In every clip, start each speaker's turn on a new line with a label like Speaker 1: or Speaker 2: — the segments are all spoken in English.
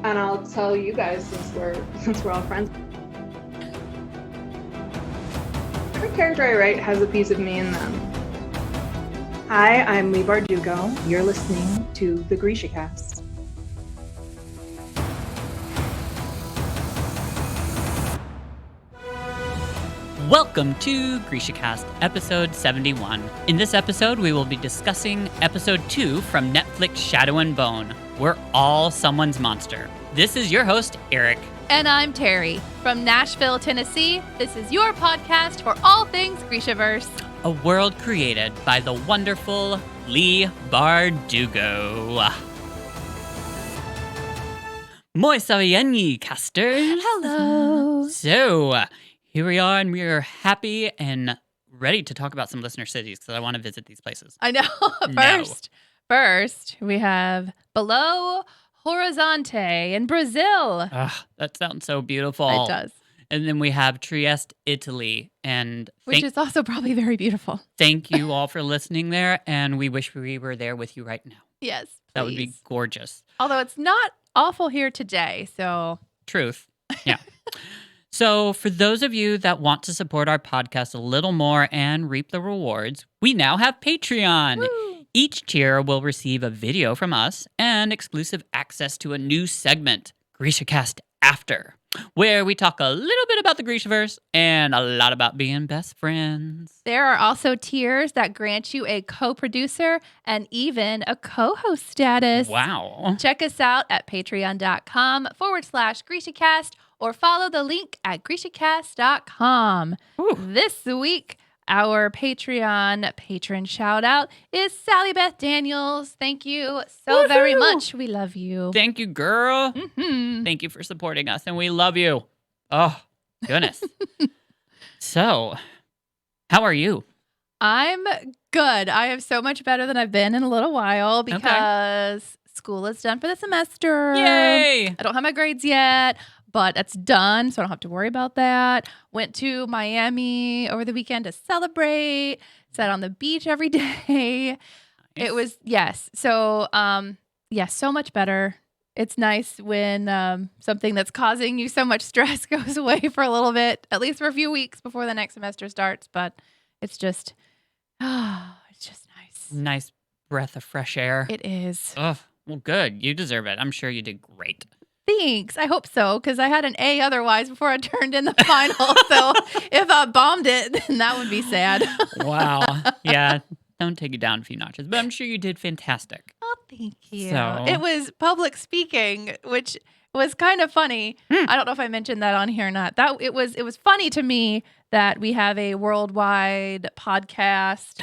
Speaker 1: And I'll tell you guys since we're all friends. Every character I write has a piece of me in them. Hi, I'm Lee Bardugo. You're listening to the GrishaCast.
Speaker 2: Welcome to GrishaCast, episode 71. In this episode, we will be discussing episode 2 from Netflix shadow&bone. We're all someone's monster. This is your host, Eric.
Speaker 3: And I'm Terry. From Nashville, Tennessee, this is your podcast for all things Grishaverse.
Speaker 2: A world created by the wonderful Lee Bardugo. Moi savieni, casters.
Speaker 3: Hello.
Speaker 2: So, here we are, and we are happy and ready to talk about some listener cities because I want to visit these places.
Speaker 3: I know. First, we have Belo Horizonte in Brazil.
Speaker 2: That sounds so beautiful.
Speaker 3: It does.
Speaker 2: And then we have Trieste, Italy. And
Speaker 3: Which is also probably very beautiful.
Speaker 2: Thank you all for listening there. And we wish we were there with you right now.
Speaker 3: Yes, please.
Speaker 2: That would be gorgeous.
Speaker 3: Although it's not awful here today, so.
Speaker 2: Truth. Yeah. So for those of you that want to support our podcast a little more and reap the rewards, we now have Patreon.
Speaker 3: Woo.
Speaker 2: Each tier will receive a video from us and exclusive access to a new segment, GrishaCast After, where we talk a little bit about the Grishaverse and a lot about being best friends.
Speaker 3: There are also tiers that grant you a co-producer and even a co-host status.
Speaker 2: Wow.
Speaker 3: Check us out at patreon.com/GrishaCast or follow the link at GrishaCast.com.
Speaker 2: Ooh.
Speaker 3: This week, our Patreon patron shout out is Sally Beth Daniels. Thank you so very much. We love you.
Speaker 2: Thank you, girl.
Speaker 3: Mm-hmm.
Speaker 2: Thank you for supporting us, and we love you. Oh, goodness. So, how are you?
Speaker 3: I'm good. I am so much better than I've been in a little while because school is done for the semester.
Speaker 2: Yay!
Speaker 3: I don't have my grades yet, but it's done, so I don't have to worry about that. Went to Miami over the weekend to celebrate. Sat on the beach every day.
Speaker 2: Nice.
Speaker 3: It was, yes. So, so much better. It's nice when something that's causing you so much stress goes away for a little bit, at least for a few weeks before the next semester starts. But it's just nice.
Speaker 2: Nice breath of fresh air.
Speaker 3: It is.
Speaker 2: Oh, well, good. You deserve it. I'm sure you did great.
Speaker 3: Thanks. I hope so, because I had an A otherwise before I turned in the final. So if I bombed it, then that would be sad.
Speaker 2: Wow. Yeah. Don't take it down a few notches, but I'm sure you did fantastic.
Speaker 3: Oh, thank you.
Speaker 2: So-
Speaker 3: It was public speaking, which was kind of funny. I don't know if I mentioned that on here or not. It was funny to me that we have a worldwide podcast.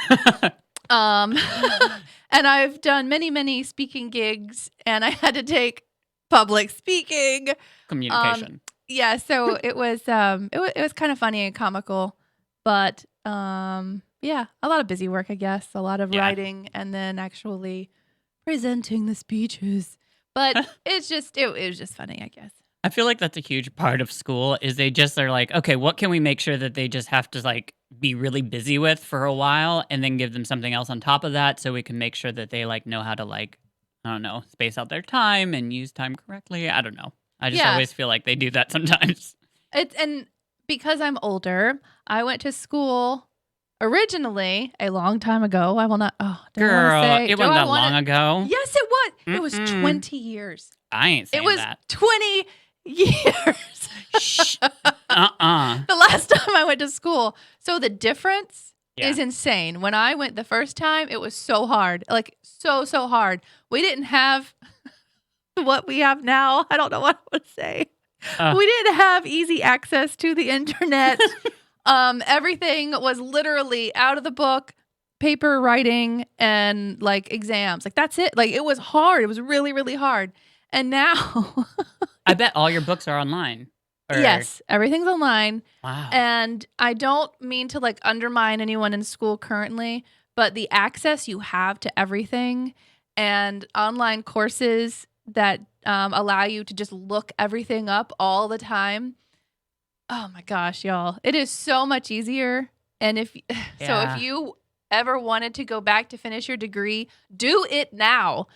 Speaker 3: And I've done many, many speaking gigs, and I had to take public speaking
Speaker 2: Communication.
Speaker 3: Yeah, so it was kind of funny and comical, but yeah, a lot of busy work, I guess, a lot of writing, and then actually presenting the speeches. But it was just funny, I guess.
Speaker 2: I feel like that's a huge part of school is they just are like, okay, what can we make sure that they just have to like be really busy with for a while and then give them something else on top of that so we can make sure that they like know how to like, I don't know, space out their time and use time correctly. I don't know. I just always feel like they do that sometimes.
Speaker 3: And because I'm older, I went to school originally a long time ago. I will not. Oh,
Speaker 2: Girl, it wasn't that long ago.
Speaker 3: Yes, it was. It was 20 years.
Speaker 2: I ain't saying
Speaker 3: It was
Speaker 2: that.
Speaker 3: 20 years.
Speaker 2: Shh.
Speaker 3: The last time I went to school. So the difference
Speaker 2: Yeah.
Speaker 3: is insane. When I went the first time, it was so hard. Like so hard. We didn't have what we have now. I don't know what I would say. We didn't have easy access to the internet. Everything was literally out of the book, paper writing, and like exams. Like that's it. Like it was hard. It was really, really hard. And now
Speaker 2: I bet all your books are online. Or...
Speaker 3: Yes, everything's online.
Speaker 2: Wow.
Speaker 3: And I don't mean to like undermine anyone in school currently, but the access you have to everything and online courses that allow you to just look everything up all the time. Oh my gosh, y'all. It is so much easier. And if
Speaker 2: Yeah.
Speaker 3: you ever wanted to go back to finish your degree, do it now.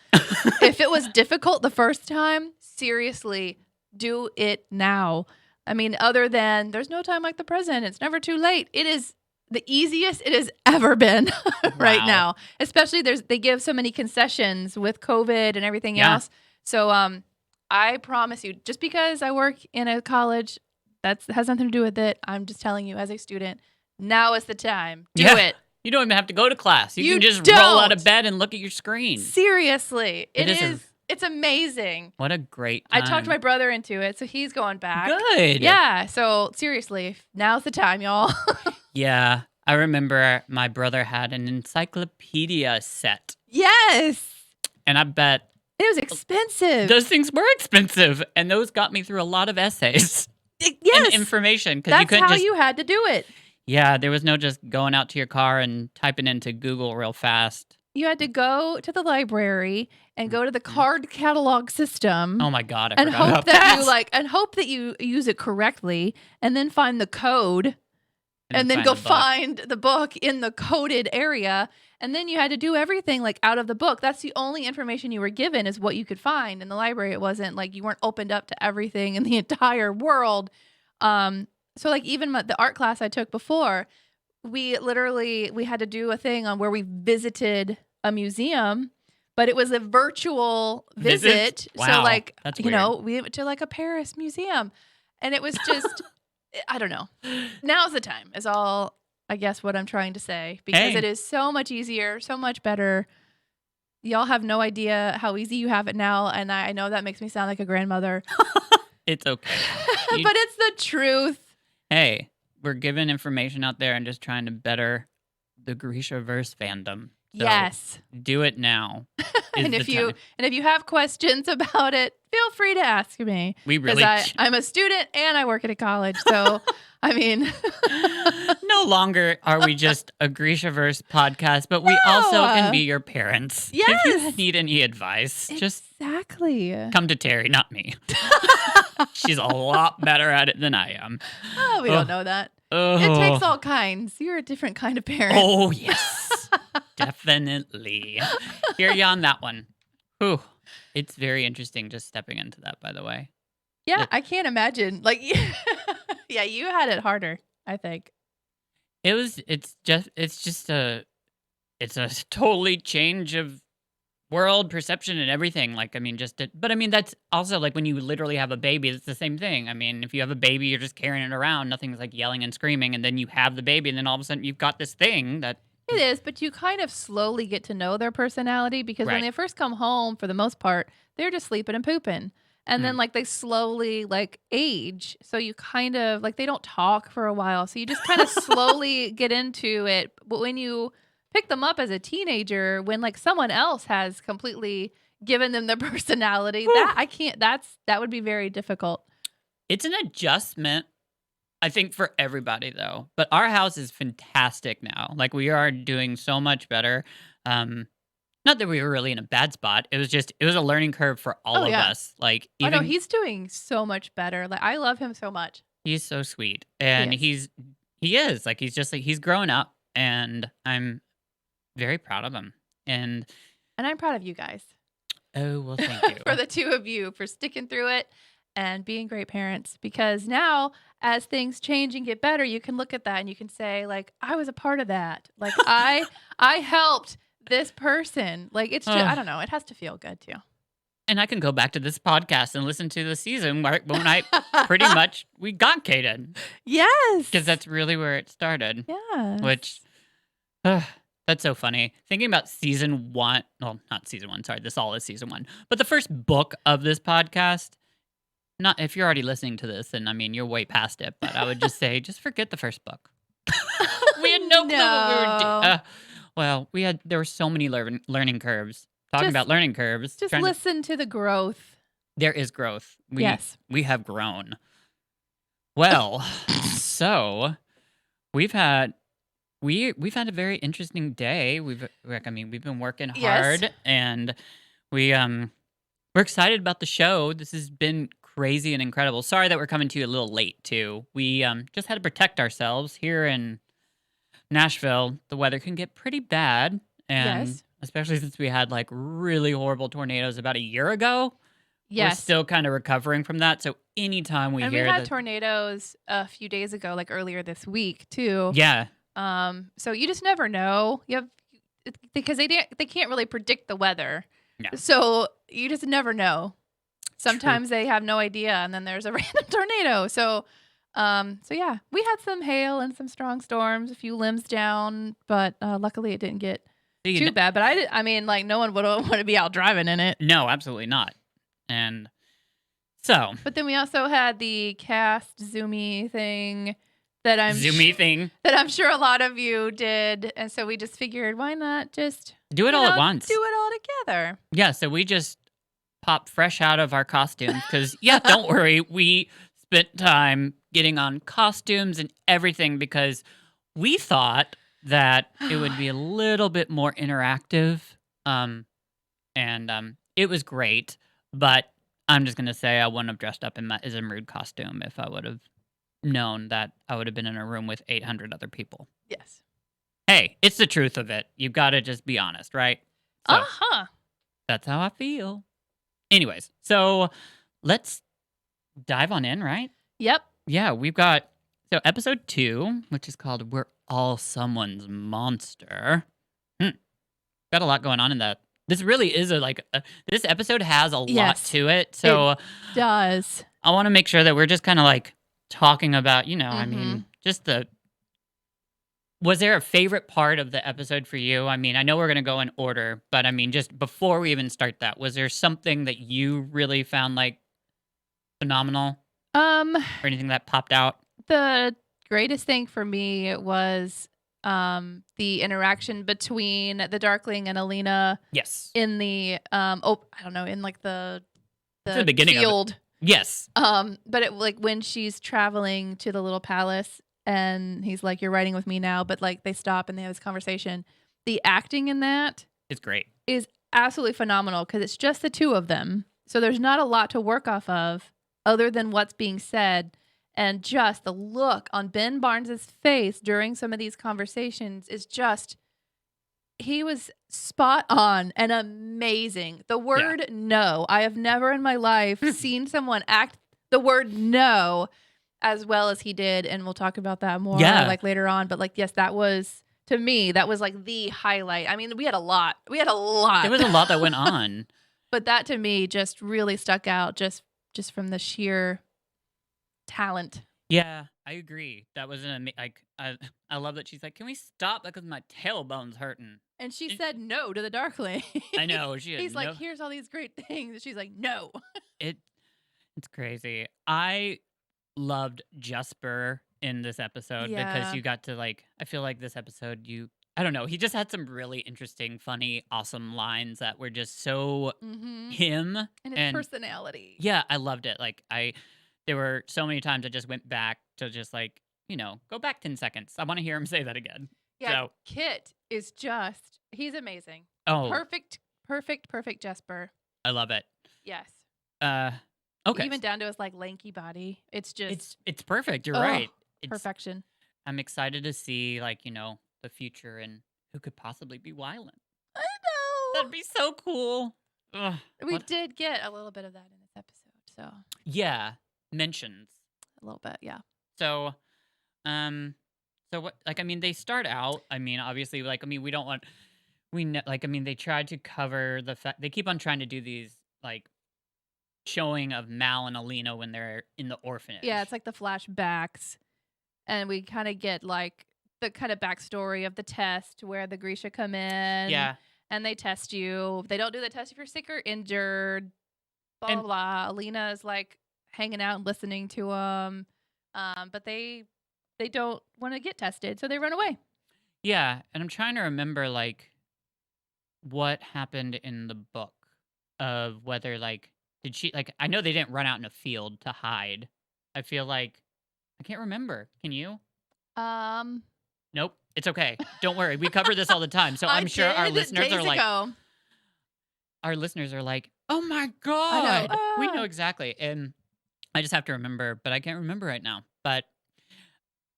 Speaker 3: If it was difficult the first time, seriously, do it now. I mean, other than there's no time like the present, it's never too late. It is the easiest it has ever been right
Speaker 2: Wow.
Speaker 3: now. Especially they give so many concessions with COVID and everything
Speaker 2: Yeah.
Speaker 3: else. So I promise you, just because I work in a college, that has nothing to do with it. I'm just telling you as a student, now is the time. Do
Speaker 2: Yeah.
Speaker 3: it.
Speaker 2: You don't even have to go to class. You
Speaker 3: You
Speaker 2: can just roll out
Speaker 3: don't.
Speaker 2: of bed and look at your screen.
Speaker 3: Seriously.
Speaker 2: It
Speaker 3: It
Speaker 2: is a-
Speaker 3: is. It's amazing.
Speaker 2: What a great
Speaker 3: I
Speaker 2: time.
Speaker 3: talked my brother into it, so he's going back.
Speaker 2: Good.
Speaker 3: Yeah. So seriously, now's the time, y'all.
Speaker 2: Yeah. I remember my brother had an encyclopedia set.
Speaker 3: Yes.
Speaker 2: And I bet
Speaker 3: It was expensive.
Speaker 2: those things were expensive. And those got me through a lot of essays
Speaker 3: Yes.
Speaker 2: and information. Because
Speaker 3: That's
Speaker 2: you couldn't
Speaker 3: how
Speaker 2: just.
Speaker 3: you had to do it.
Speaker 2: Yeah, there was no just going out to your car and typing into Google real fast.
Speaker 3: You had to go to the library and go to the card catalog system.
Speaker 2: Oh my God. I
Speaker 3: and
Speaker 2: forgot
Speaker 3: hope
Speaker 2: about
Speaker 3: that hope that you use it correctly, and then find the code, and then go
Speaker 2: the book.
Speaker 3: find the book in the coded area, and then you had to do everything like out of the book. That's the only information you were given is what you could find in the library. It wasn't like you weren't opened up to everything in the entire world. So like even the art class I took before, we had to do a thing on where we visited a museum, but it was a virtual visit.
Speaker 2: Wow,
Speaker 3: So like,
Speaker 2: that's
Speaker 3: we went to like a Paris museum, and it was just, I don't know. Now's the time is all, I guess, what I'm trying to say, because
Speaker 2: Hey.
Speaker 3: it is so much easier, so much better. Y'all have no idea how easy you have it now. And I know that makes me sound like a grandmother,
Speaker 2: It's okay. You-
Speaker 3: but it's the truth.
Speaker 2: Hey, we're giving information out there and just trying to better the Grishaverse fandom. So
Speaker 3: Yes.
Speaker 2: do it now. is
Speaker 3: And
Speaker 2: the
Speaker 3: if you
Speaker 2: time.
Speaker 3: have questions about it, feel free to ask me.
Speaker 2: We
Speaker 3: Because
Speaker 2: really
Speaker 3: I'm a student and I work at a college. So, I mean,
Speaker 2: no longer are we just a Grishaverse podcast, but we also can be your parents. If you
Speaker 3: Yes.
Speaker 2: need any advice, just
Speaker 3: exactly.
Speaker 2: come to Terry, not me. She's a lot better at it than I am.
Speaker 3: Oh, we don't know that.
Speaker 2: Oh,
Speaker 3: It takes all kinds. You're a different kind of parent.
Speaker 2: oh yes, definitely. Hear you on that one. Whew. It's very interesting just stepping into that, by the way.
Speaker 3: Yeah, I can't imagine. Like, yeah, you had it harder, I think.
Speaker 2: It's just a totally change of world perception and everything. Like, I mean, but I mean, that's also like when you literally have a baby, it's the same thing. I mean, if you have a baby, you're just carrying it around. Nothing's like yelling and screaming. And then you have the baby, and then all of a sudden you've got this thing that.
Speaker 3: It is, but you kind of slowly get to know their personality, because when
Speaker 2: Right.
Speaker 3: they first come home, for the most part, they're just sleeping and pooping. And then like they slowly like age. So you kind of like, they don't talk for a while. So you just kind of slowly get into it. But when you pick them up as a teenager, when like someone else has completely given them their personality, that would be very difficult.
Speaker 2: It's an adjustment, I think, for everybody, though. But our house is fantastic now. Like, we are doing so much better. Not that we were really in a bad spot. It was a learning curve for all of
Speaker 3: yeah.
Speaker 2: us. Like,
Speaker 3: Oh
Speaker 2: even
Speaker 3: no, he's doing so much better. Like, I love him so much.
Speaker 2: he's so sweet, and
Speaker 3: He
Speaker 2: he is like he's growing up, and I'm very proud of him. And
Speaker 3: I'm proud of you guys.
Speaker 2: oh well, thank you.
Speaker 3: For the two of you for sticking through it and being great parents, because now as things change and get better, you can look at that and you can say, like, I was a part of that. Like, I helped this person. Like, it's just, I don't know, it has to feel good too.
Speaker 2: And I can go back to this podcast and listen to the season when I pretty much we got Kaden,
Speaker 3: Yes.
Speaker 2: because that's really where it started.
Speaker 3: Yeah.
Speaker 2: Which, that's so funny. Thinking about season one, well, not season one, sorry, this all is season one. But the first book of this podcast, not if you're already listening to this, then I mean, you're way past it. But I would just say, just forget the first book. We had no clue what we were doing. Well, there were so many learning curves. Talking about learning curves.
Speaker 3: Just listen to the growth.
Speaker 2: There is growth.
Speaker 3: Yes.
Speaker 2: We have grown. Well, so we've had a very interesting day. We've been working hard,
Speaker 3: Yes.
Speaker 2: and we're excited about the show. This has been crazy and incredible. Sorry that we're coming to you a little late too. We just had to protect ourselves here in Nashville, the weather can get pretty bad, and
Speaker 3: Yes.
Speaker 2: especially since we had like really horrible tornadoes about a year ago, we're
Speaker 3: Yes.
Speaker 2: still kind of recovering from that. So anytime we
Speaker 3: And we
Speaker 2: hear
Speaker 3: had
Speaker 2: that,
Speaker 3: tornadoes a few days ago, like earlier this week too.
Speaker 2: yeah,
Speaker 3: So you just never know. Because they can't really predict the weather.
Speaker 2: No.
Speaker 3: So you just never know. Sometimes they have no idea, and then there's a random tornado. So yeah, we had some hail and some strong storms, a few limbs down, but luckily it didn't get too bad. But I mean, like no one would want to be out driving in it.
Speaker 2: No, absolutely not. And so,
Speaker 3: But then we also had the cast Zoomy thing that I'm sure a lot of you did, and so we just figured, why not just
Speaker 2: do it all at once?
Speaker 3: Do it all together.
Speaker 2: Yeah. So we just popped fresh out of our costumes because, yeah, don't worry, we spent time getting on costumes and everything because we thought that it would be a little bit more interactive. And it was great, but I'm just gonna say I wouldn't have dressed up in my Izumrude costume if I would have known that I would have been in a room with 800 other people.
Speaker 3: Yes.
Speaker 2: Hey, it's the truth of it. You've got to just be honest, right? So, that's how I feel. Anyways, so let's dive on in, right?
Speaker 3: Yep.
Speaker 2: Yeah, we've got episode 2, which is called "We're All Someone's Monster." Got a lot going on in that. This really is this episode has a lot to it. So
Speaker 3: it does.
Speaker 2: I want to make sure that we're just kind of like talking about, I mean, just was there a favorite part of the episode for you? I mean, I know we're going to go in order, but I mean, just before we even start that, was there something that you really found like phenomenal? Or anything that popped out?
Speaker 3: The greatest thing for me was the interaction between the Darkling and Alina.
Speaker 2: Yes.
Speaker 3: In the I don't know, in like the
Speaker 2: beginning
Speaker 3: field.
Speaker 2: Of it. Yes.
Speaker 3: But it like when she's traveling to the little palace and he's like, "You're riding with me now," but like they stop and they have this conversation. The acting in that
Speaker 2: is great.
Speaker 3: Is absolutely phenomenal because it's just the two of them. So there's not a lot to work off of other than what's being said. And just the look on Ben Barnes's face during some of these conversations is just, he was spot on and amazing. The word no. I have never in my life seen someone act the word no as well as he did. And we'll talk about that more like later on. But like, yes, that was, to me, that was like the highlight. I mean, we had a lot. There was
Speaker 2: a lot that went on.
Speaker 3: But that to me just really stuck out just from the sheer talent.
Speaker 2: Yeah, I agree. That was I love that she's like, "Can we stop because my tailbone's hurting?"
Speaker 3: And she said no to the Darkling.
Speaker 2: I know.
Speaker 3: He's like, "Here's all these great things." And she's like, "No."
Speaker 2: It's crazy. I loved Jesper in this episode because you got to like, I feel like this episode I don't know, he just had some really interesting, funny, awesome lines that were just so him.
Speaker 3: And his personality.
Speaker 2: Yeah, I loved it. Like there were so many times I just went back to just like, go back 10 seconds. I want to hear him say that again.
Speaker 3: Yeah,
Speaker 2: so,
Speaker 3: Kit is he's amazing.
Speaker 2: Oh.
Speaker 3: Perfect Jesper.
Speaker 2: I love it.
Speaker 3: Yes.
Speaker 2: Okay.
Speaker 3: Even down to his like lanky body. It's just
Speaker 2: it's perfect. You're right. It's
Speaker 3: perfection.
Speaker 2: I'm excited to see like, the future and who could possibly be Wyland.
Speaker 3: I know.
Speaker 2: That'd be so cool. Ugh,
Speaker 3: we did get a little bit of that in this episode, so.
Speaker 2: Yeah, mentions.
Speaker 3: A little bit, yeah.
Speaker 2: So, so what? Like, I mean, they start out. I mean, obviously, like, I mean, we don't want. We know, like, I mean, they tried to cover the fact they keep on trying to do these like showing of Mal and Alina when they're in the orphanage.
Speaker 3: Yeah, it's like the flashbacks, and we kind of get like the kind of backstory of the test where the Grisha come in.
Speaker 2: Yeah.
Speaker 3: And they test you. They don't do the test if you're sick or injured. Blah, blah, blah. Alina is like hanging out and listening to them. But they don't want to get tested, so they run away.
Speaker 2: Yeah. And I'm trying to remember like what happened in the book of whether like, did she like, I know they didn't run out in a field to hide. I feel like, I can't remember. Can you? Nope. It's okay. Don't worry. We cover this all the time. So I'm sure our listeners are like, our listeners are like, "Oh my God." We know exactly. And I just have to remember, but I can't remember right now. But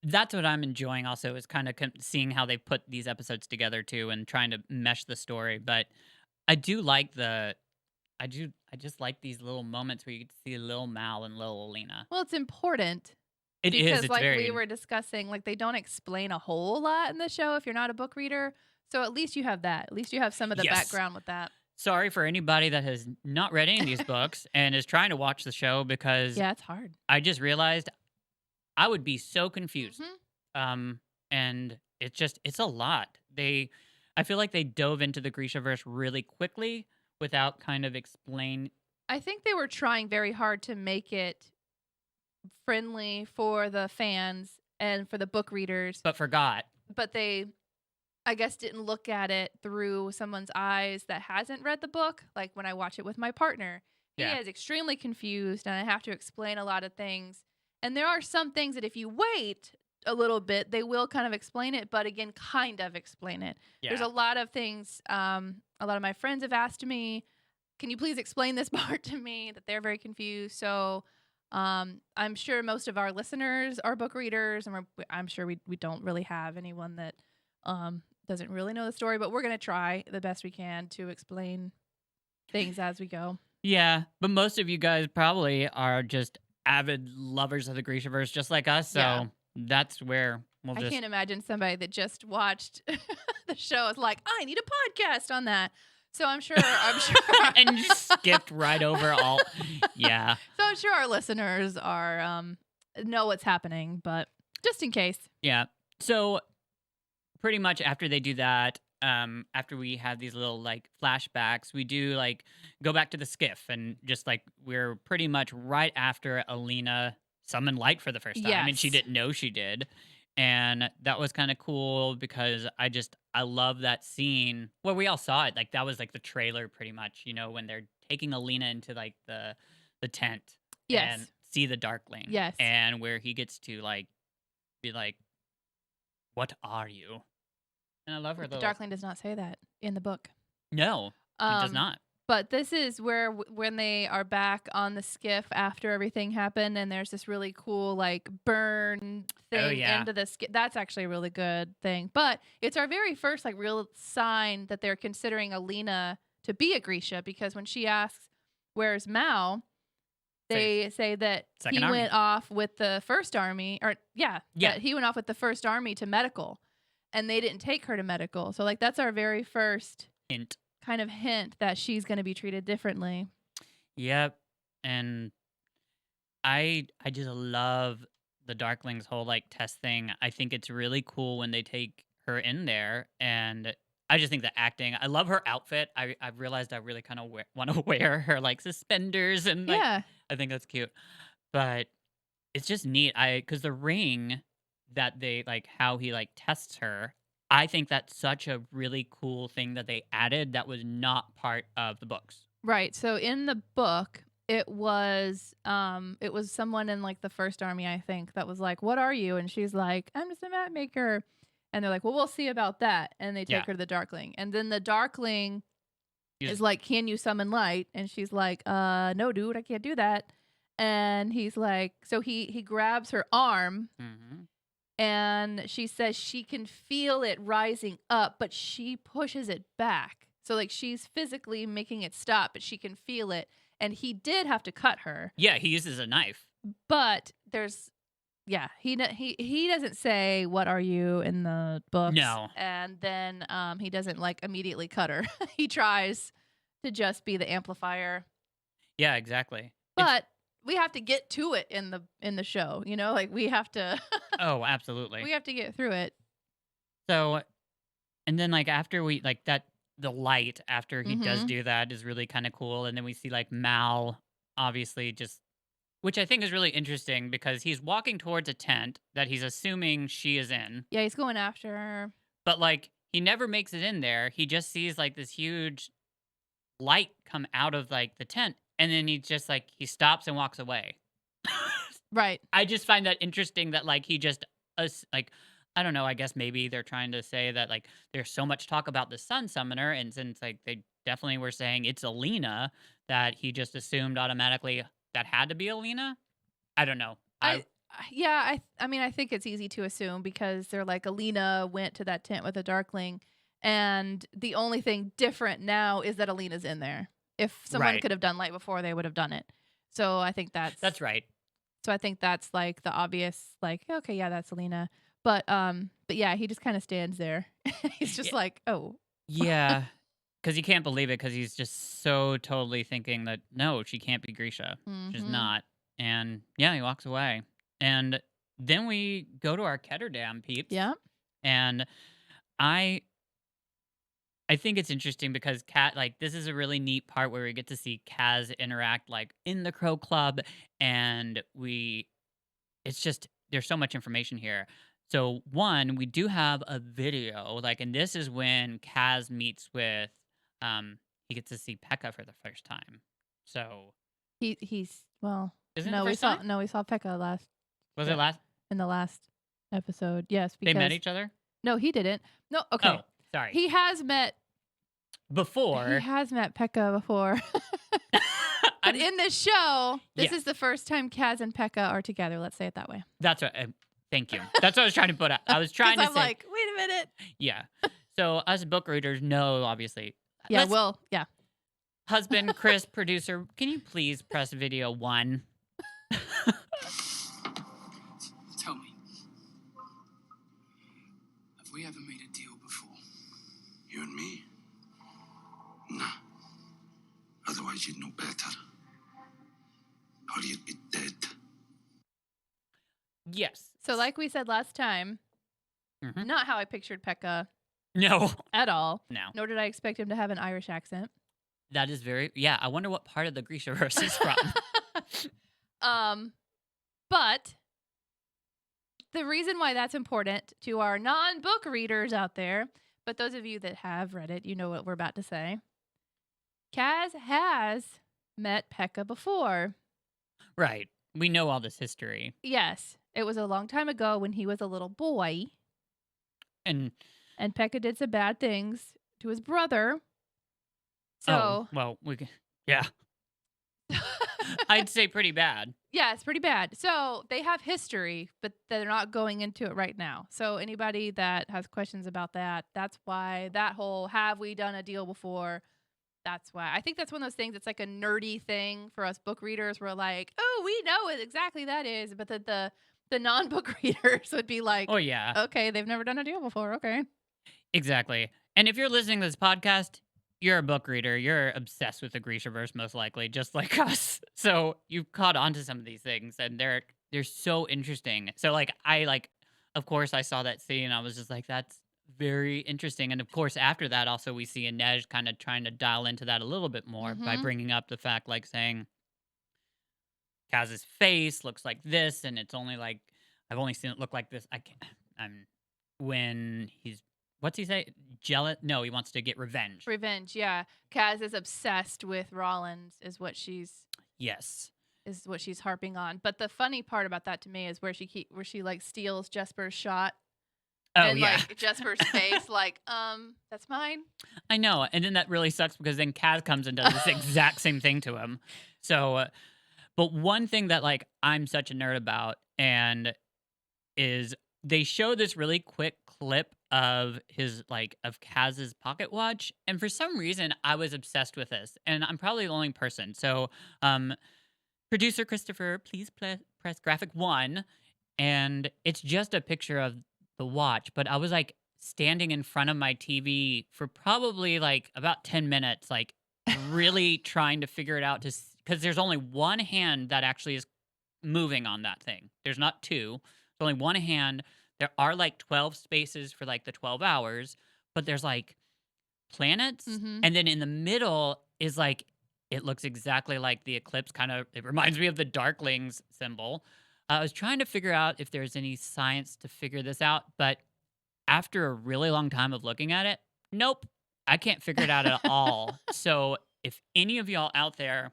Speaker 2: That's what I'm enjoying also is kind of seeing how they put these episodes together too and trying to mesh the story. But I do like I just like these little moments where you get to see Lil Mal and Lil Alina.
Speaker 3: Well, it's important
Speaker 2: It is.
Speaker 3: because,
Speaker 2: It's
Speaker 3: like we
Speaker 2: very
Speaker 3: were discussing, like they don't explain a whole lot in the show if you're not a book reader. So at least you have that. At least you have some of the
Speaker 2: yes.
Speaker 3: background with that.
Speaker 2: Sorry for anybody that has not read any of these books and is trying to watch the show because
Speaker 3: Yeah, it's hard.
Speaker 2: I just realized I would be so confused.
Speaker 3: Mhm.
Speaker 2: And it's a lot. I feel like they dove into the Grishaverse really quickly without kind of explain.
Speaker 3: I think they were trying very hard to make it friendly for the fans and for the book readers,
Speaker 2: But forgot.
Speaker 3: but they, I guess, didn't look at it through someone's eyes that hasn't read the book. Like when I watch it with my partner, he
Speaker 2: Yeah.
Speaker 3: is extremely confused and I have to explain a lot of things. And there are some things that if you wait a little bit, they will kind of explain it, but again, kind of explain it.
Speaker 2: Yeah.
Speaker 3: There's a lot of things, a lot of my friends have asked me, can you please explain this part to me, that they're very confused. So I'm sure most of our listeners are book readers, and I'm sure we don't really have anyone that doesn't really know the story, but we're going to try the best we can to explain things as we go.
Speaker 2: Yeah, but most of you guys probably are just avid lovers of the Grishaverse just like us, so
Speaker 3: Yeah.
Speaker 2: that's where we'll
Speaker 3: I
Speaker 2: just
Speaker 3: can't imagine somebody that just watched the show is like, I need a podcast on that. So I'm sure
Speaker 2: and just skipped right over all. Yeah.
Speaker 3: So I'm sure our listeners are know what's happening, but just in case.
Speaker 2: Yeah. So pretty much after they do that, after we have these little like flashbacks, we do like go back to the skiff and just like we're pretty much right after Alina summoned light for the first time and she
Speaker 3: Yes.
Speaker 2: didn't know she did. And that was kind of cool because I love that scene. Well, we all saw it. Like that was like the trailer pretty much, when they're taking Alina into like the tent
Speaker 3: Yes.
Speaker 2: and see the Darkling.
Speaker 3: Yes.
Speaker 2: And where he gets to like be like, what are you? And I love her
Speaker 3: The
Speaker 2: little.
Speaker 3: Darkling does not say that in the book.
Speaker 2: No, it does not.
Speaker 3: But this is where when they are back on the skiff after everything happened, and there's this really cool like burn thing into the skiff. That's actually a really good thing. But it's our very first like real sign that they're considering Alina to be a Grisha, because when she asks, "Where's Mao?" they say that he went off with the first army, or that he went off with the first army to medical, and they didn't take her to medical. So like that's our very first
Speaker 2: hint
Speaker 3: that she's going to be treated differently.
Speaker 2: Yep. And I just love the Darkling's whole like test thing. I think it's really cool when they take her in there, and I just think the acting. I love her outfit. I've realized I really kind of want to wear her like suspenders and like, I think that's cute. But it's just neat. Because the ring that they like how he like tests her. I think that's such a really cool thing that they added that was not part of the books.
Speaker 3: Right. So in the book, it was someone in like the first army, I think, that was like, "What are you?" And she's like, "I'm just a map maker." And they're like, "Well, we'll see about that." And they take her to the Darkling. And then the Darkling is like, "Can you summon light?" And she's like, "No, dude, I can't do that." And he's like, so he grabs her arm.
Speaker 2: Mm-hmm.
Speaker 3: And she says she can feel it rising up, but she pushes it back. So like she's physically making it stop, but she can feel it. And he did have to cut her.
Speaker 2: Yeah, he uses a knife.
Speaker 3: But there's, he doesn't say, "What are you?" in the books.
Speaker 2: No.
Speaker 3: And then he doesn't like immediately cut her. He tries to just be the amplifier.
Speaker 2: Yeah, exactly.
Speaker 3: But we have to get to it in the show, like we have to.
Speaker 2: Oh, absolutely.
Speaker 3: We have to get through it.
Speaker 2: So, and then like after we like that, the light after he does do that is really kind of cool, and then we see like Mal, obviously which I think is really interesting because he's walking towards a tent that he's assuming she is in.
Speaker 3: Yeah, he's going after her.
Speaker 2: But like he never makes it in there. He just sees like this huge light come out of like the tent. And then he just like, he stops and walks away.
Speaker 3: Right.
Speaker 2: I just find that interesting that like he just, like, I don't know, I guess maybe they're trying to say that like there's so much talk about the Sun Summoner. And since like they definitely were saying it's Alina, that he just assumed automatically that had to be Alina. I don't know.
Speaker 3: Yeah, I mean, I think it's easy to assume because they're like, Alina went to that tent with a Darkling, and the only thing different now is that Alina's in there. If someone
Speaker 2: Right.
Speaker 3: could have done light before, they would have done it. So I think
Speaker 2: That's right.
Speaker 3: So I think that's like the obvious, like, okay, yeah, that's Alina. But yeah, he just kind of stands there. He's just
Speaker 2: Yeah.
Speaker 3: like, oh,
Speaker 2: Yeah. Because you can't believe it because he's just so totally thinking that, no, she can't be Grisha. She's
Speaker 3: mm-hmm.
Speaker 2: not. And yeah, he walks away. And then we go to our Ketterdam peeps.
Speaker 3: Yeah.
Speaker 2: And I think it's interesting because Kat, like, this is a really neat part where we get to see Kaz interact, like, in the Crow Club, and it's just, there's so much information here. So, one, we do have a video, like, and this is when Kaz meets with, he gets to see Pekka for the first time. So,
Speaker 3: He's well,
Speaker 2: isn't it
Speaker 3: no,
Speaker 2: the first time?
Speaker 3: we saw Pekka
Speaker 2: Was it last?
Speaker 3: in the last episode. Yes,
Speaker 2: They met
Speaker 3: because
Speaker 2: each other?
Speaker 3: no, he didn't. No, okay.
Speaker 2: Oh, sorry.
Speaker 3: He has met
Speaker 2: Before.
Speaker 3: He has met Pekka before. But in this show, this is the first time Kaz and Pekka are together. Let's say it that way.
Speaker 2: That's what. Thank you. That's what I was trying to put out. I was trying to say.
Speaker 3: I'm like, wait a minute.
Speaker 2: Yeah. So us book readers know, obviously.
Speaker 3: Yeah. Well. Yeah.
Speaker 2: Husband, Chris, producer, can you please press video 1?
Speaker 4: Tell me, have we ever made a deal before?
Speaker 5: You and me? Nah. Otherwise you'd know better. Or you'd be dead.
Speaker 2: Yes.
Speaker 3: So, like we said last time,
Speaker 2: Mhm.
Speaker 3: not how I pictured Pekka
Speaker 2: No.
Speaker 3: at all.
Speaker 2: No.
Speaker 3: Nor did I expect him to have an Irish accent.
Speaker 2: That is very. Yeah. I wonder what part of the Grishaverse he's from.
Speaker 3: But the reason why that's important to our non-book readers out there, but those of you that have read it, you know what we're about to say. Kaz has met Pekka before.
Speaker 2: Right. We know all this history.
Speaker 3: Yes. It was a long time ago when he was a little boy.
Speaker 2: And
Speaker 3: Pekka did some bad things to his brother. So,
Speaker 2: well, yeah. I'd say pretty bad.
Speaker 3: yeah, it's pretty bad. So they have history, but they're not going into it right now. So anybody that has questions about that, that's why that whole have we done a deal before? That's why. I think that's one of those things. It's like a nerdy thing for us book readers. We're like, oh, we know what exactly that is. But the non-book readers would be like,
Speaker 2: Oh, yeah.
Speaker 3: okay, they've never done a deal before. Okay.
Speaker 2: Exactly. And if you're listening to this podcast, you're a book reader. You're obsessed with the Grishaverse, most likely, just like us. So you've caught on to some of these things, and they're so interesting. So, like, of course, I saw that scene, and I was just like, that's very interesting. And of course, after that, also, we see Inej kind of trying to dial into that a little bit more by bringing up the fact, like, saying Kaz's face looks like this, and it's only like, I've only seen it look like this. When he's, what's he say? Jealous? No, he wants to get revenge.
Speaker 3: Revenge, yeah. Kaz is obsessed with Rollins, is what she's harping on. But the funny part about that to me is where she like steals Jesper's shot.
Speaker 2: Oh,
Speaker 3: and
Speaker 2: yeah.
Speaker 3: like Jesper's face, like, that's mine.
Speaker 2: I know. And then that really sucks because then Kaz comes and does this exact same thing to him. So, but one thing that, like, I'm such a nerd about and is they show this really quick clip of of Kaz's pocket watch. And for some reason, I was obsessed with this. And I'm probably the only person. So, producer Christopher, please press graphic 1. And it's just a picture of the watch. But I was like standing in front of my TV for probably like about 10 minutes, like really trying to figure it out because there's only one hand that actually is moving on that thing. There's not two. There's only one hand. There are like 12 spaces for like the 12 hours, but there's like planets. And then in the middle is like, it looks exactly like the eclipse it reminds me of the Darklings symbol. I was trying to figure out if there's any science to figure this out, but after a really long time of looking at it, nope, I can't figure it out at all. So if any of y'all out there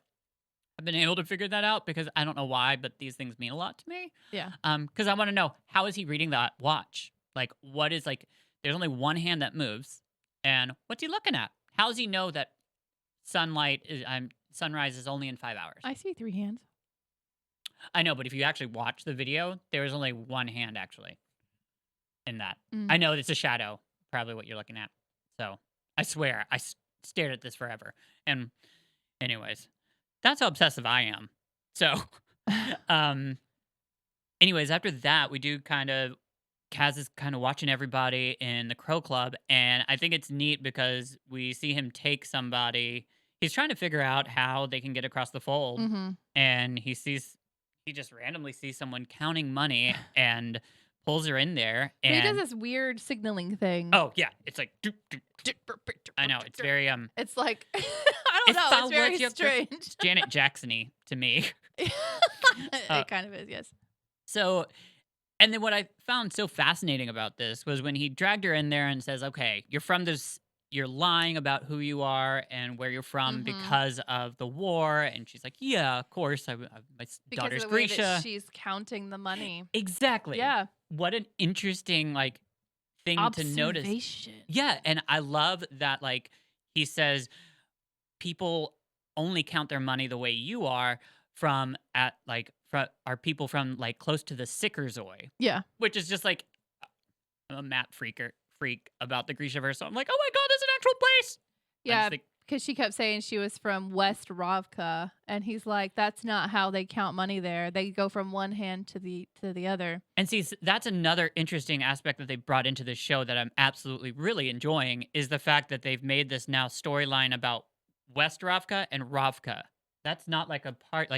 Speaker 2: have been able to figure that out, because I don't know why, but these things mean a lot to me.
Speaker 3: Yeah.
Speaker 2: Because I want to know, how is he reading that watch? Like, what is like, there's only one hand that moves, and what's he looking at? How does he know that sunrise is only in 5 hours?
Speaker 3: I see 3 hands.
Speaker 2: I know, but if you actually watch the video, there was only one hand actually in that.
Speaker 3: Mm.
Speaker 2: I know it's a shadow, probably what you're looking at. So I swear, stared at this forever. And anyways, that's how obsessive I am. So, anyways, after that, we do Kaz is kind of watching everybody in the Crow Club, and I think it's neat because we see him take somebody. He's trying to figure out how they can get across the fold,
Speaker 3: Mm-hmm.
Speaker 2: and he just randomly sees someone counting money and pulls her in there.
Speaker 3: But he
Speaker 2: And
Speaker 3: does this weird signaling thing.
Speaker 2: oh yeah, it's like doop, doop, doop. I know it's very
Speaker 3: It's like I don't know. It's very strange.
Speaker 2: Janet Jackson-y to me.
Speaker 3: It kind of is, yes.
Speaker 2: So, and then what I found so fascinating about this was when he dragged her in there and says, "Okay, you're lying about who you are and where you're from because of the war." And she's like, "Yeah, of course. My daughter's
Speaker 3: because of the way
Speaker 2: Grisha."
Speaker 3: that she's counting the money.
Speaker 2: Exactly.
Speaker 3: Yeah.
Speaker 2: What an interesting thing to notice.
Speaker 3: Observation.
Speaker 2: Yeah, and I love that he says people only count their money the way you are are people from close to the Sickerzoi.
Speaker 3: Yeah.
Speaker 2: Which is just I'm a map freak about the Grishaverse. So I'm like, oh my god, there's an actual place.
Speaker 3: Yeah, because she kept saying she was from West Ravka, and he's like, that's not how they count money there. They go from one hand to the other.
Speaker 2: And see, that's another interesting aspect that they brought into this show that I'm absolutely really enjoying is the fact that they've made this now storyline about West Ravka and Ravka. That's not a part,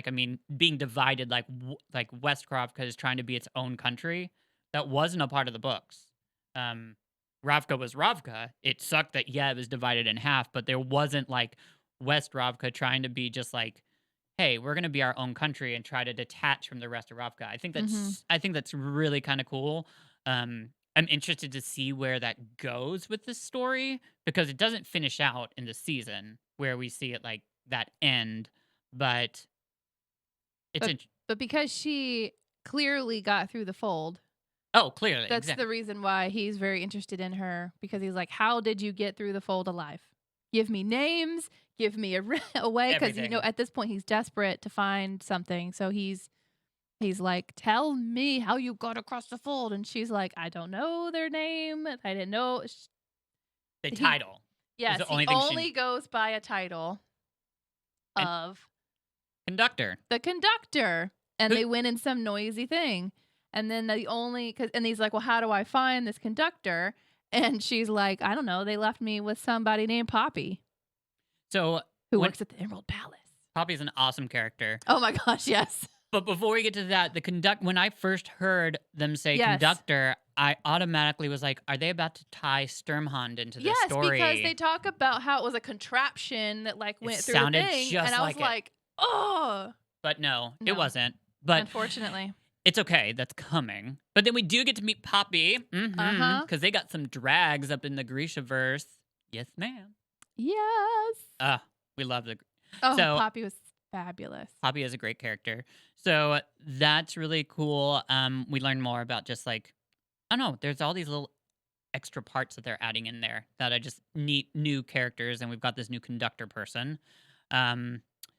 Speaker 2: being divided like West Ravka is trying to be its own country. That wasn't a part of the books. Ravka was Ravka. It sucked that, it was divided in half, but there wasn't West Ravka trying to be just hey, we're going to be our own country and try to detach from the rest of Ravka. I think that's really kind of cool. I'm interested to see where that goes with this story because it doesn't finish out in the season where we see it that end, but
Speaker 3: but because she clearly got through the fold.
Speaker 2: Oh, clearly.
Speaker 3: That's
Speaker 2: exactly.
Speaker 3: the reason why he's very interested in her, because he's like, how did you get through the fold alive? Give me names, give me a way, because at this point he's desperate to find something. So he's like, tell me how you got across the fold. And she's like, I don't know their name. I didn't know.
Speaker 2: The title.
Speaker 3: Yes, he only goes by a title of
Speaker 2: Conductor.
Speaker 3: The Conductor. And they win in some noisy thing. And then and he's like, well, how do I find this conductor? And she's like, I don't know. They left me with somebody named Poppy.
Speaker 2: So
Speaker 3: who works at the Emerald Palace.
Speaker 2: Poppy's an awesome character.
Speaker 3: Oh my gosh, yes.
Speaker 2: But before we get to that, when I first heard them say conductor, I automatically was like, are they about to tie Sturmhond into this story?
Speaker 3: Yes, because they talk about how it was a contraption that went through the thing.
Speaker 2: Just
Speaker 3: and I was like, oh.
Speaker 2: But no, it wasn't. But
Speaker 3: unfortunately.
Speaker 2: It's okay. That's coming. But then we do get to meet Poppy. Because they got some drags up in the Grishaverse. Yes, ma'am.
Speaker 3: Yes.
Speaker 2: We love the...
Speaker 3: Oh, so, Poppy was fabulous.
Speaker 2: Poppy is a great character. So that's really cool. We learn more about just I don't know, there's all these little extra parts that they're adding in there that are just neat new characters. And we've got this new conductor person.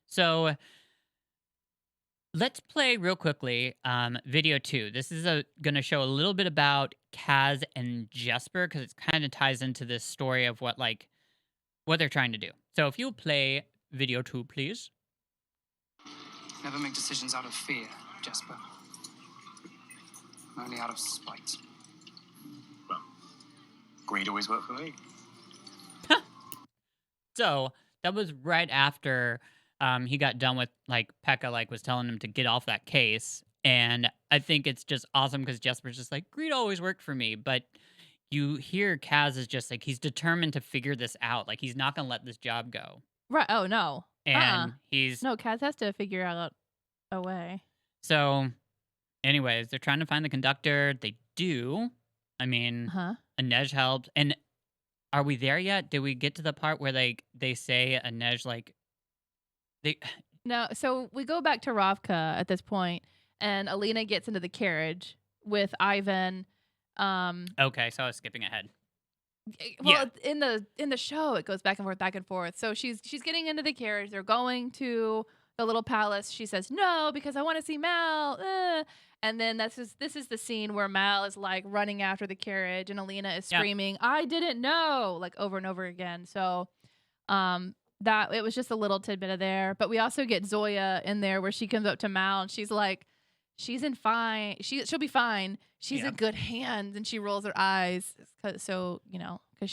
Speaker 2: So... let's play real quickly video 2. This is going to show a little bit about Kaz and Jesper because it kind of ties into this story of what they're trying to do. So if you'll play video 2, please.
Speaker 4: Never make decisions out of fear, Jesper. Only out of spite.
Speaker 6: Well, greed always worked for me.
Speaker 2: So that was right after... he got done with Pekka was telling him to get off that case, and I think it's just awesome because Jesper's just greed always worked for me, but you hear Kaz is just he's determined to figure this out. He's not gonna let this job go.
Speaker 3: Right? Oh no.
Speaker 2: And
Speaker 3: Kaz has to figure out a way.
Speaker 2: So, anyways, they're trying to find the conductor. They do. I mean, Inej helped. And are we there yet? Did we get to the part where they say Inej
Speaker 3: No, so we go back to Ravka at this point, and Alina gets into the carriage with Ivan.
Speaker 2: Okay, so I was skipping ahead.
Speaker 3: Well, in the show, it goes back and forth. So she's getting into the carriage. They're going to the little palace, she says, no, because I want to see Mal. And then this is the scene where Mal is like running after the carriage and Alina is screaming, I didn't know, like over and over again. So that it was just a little tidbit of there. But we also get Zoya in there where she comes up to Mal and she's like, she'll be fine. She's in good hands. And she rolls her eyes. So, because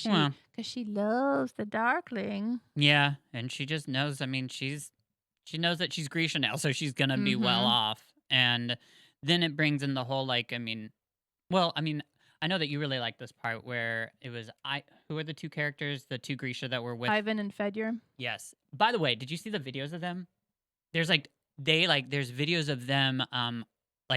Speaker 3: she loves the Darkling.
Speaker 2: Yeah. And she just knows, she knows that she's Grisha now, so she's going to be well off. And then it brings in the whole, I know that you really like this part where it was who are the two characters, the two Grisha that were with
Speaker 3: Ivan and Fedor.
Speaker 2: Yes. By the way, did you see the videos of them? There's there's videos of them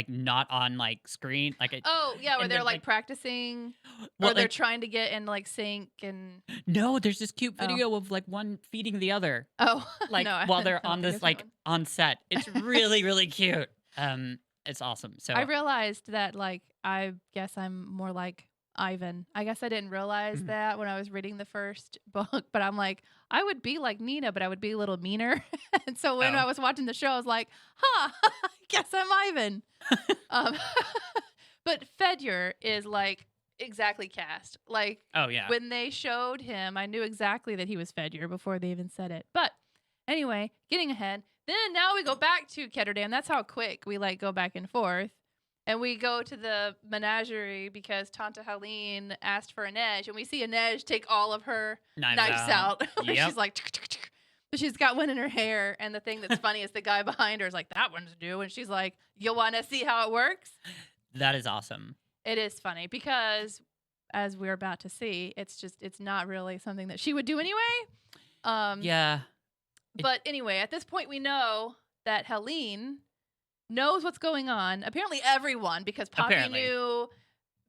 Speaker 2: not on screen
Speaker 3: where they're practicing or they're trying to get in sync and
Speaker 2: no, there's this cute video of one feeding the other.
Speaker 3: No,
Speaker 2: while they're on this on set. It's really really cute. It's awesome. So
Speaker 3: I realized that I guess I'm more like Ivan. I guess I didn't realize that when I was reading the first book, but I'm like, I would be like Nina, but I would be a little meaner. And so when I was watching the show, I was like, I guess I'm Ivan. But Fedor is exactly cast.
Speaker 2: oh yeah.
Speaker 3: When they showed him, I knew exactly that he was Fedor before they even said it. But anyway, getting ahead. Then now we go back to Ketterdam. That's how quick we go back and forth. And we go to the menagerie because Tanta Helene asked for Inej. And we see Inej take all of her knives out.
Speaker 2: Yep.
Speaker 3: She's like, but she's got one in her hair. And the thing that's funny is the guy behind her is like, that one's new. And she's like, you want to see how it works?
Speaker 2: That is awesome.
Speaker 3: It is funny because, as we're about to see, it's not really something that she would do anyway.
Speaker 2: Yeah.
Speaker 3: But anyway, at this point, we know that Helene knows what's going on. Apparently everyone, because Poppy knew,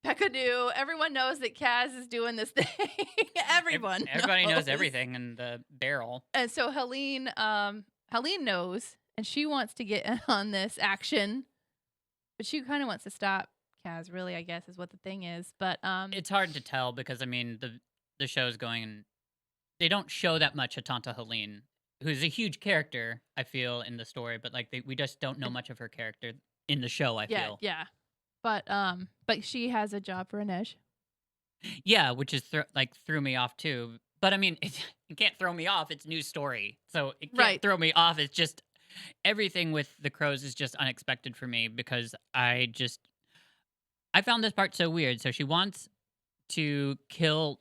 Speaker 3: Pekka knew, everyone knows that Kaz is doing this thing.
Speaker 2: Everybody knows everything in the barrel.
Speaker 3: And so Helene knows, and she wants to get in on this action, but she kind of wants to stop Kaz, really, I guess, is what the thing is. But
Speaker 2: it's hard to tell because, the show's going, they don't show that much of Tanta Helene, who's a huge character, I feel, in the story, but we just don't know much of her character in the show, I feel.
Speaker 3: Yeah. But she has a job for Inej.
Speaker 2: Yeah, which is threw me off too. But it can't throw me off. It's new story, so it can't throw me off. It's just everything with the crows is just unexpected for me because I found this part so weird. So she wants to kill.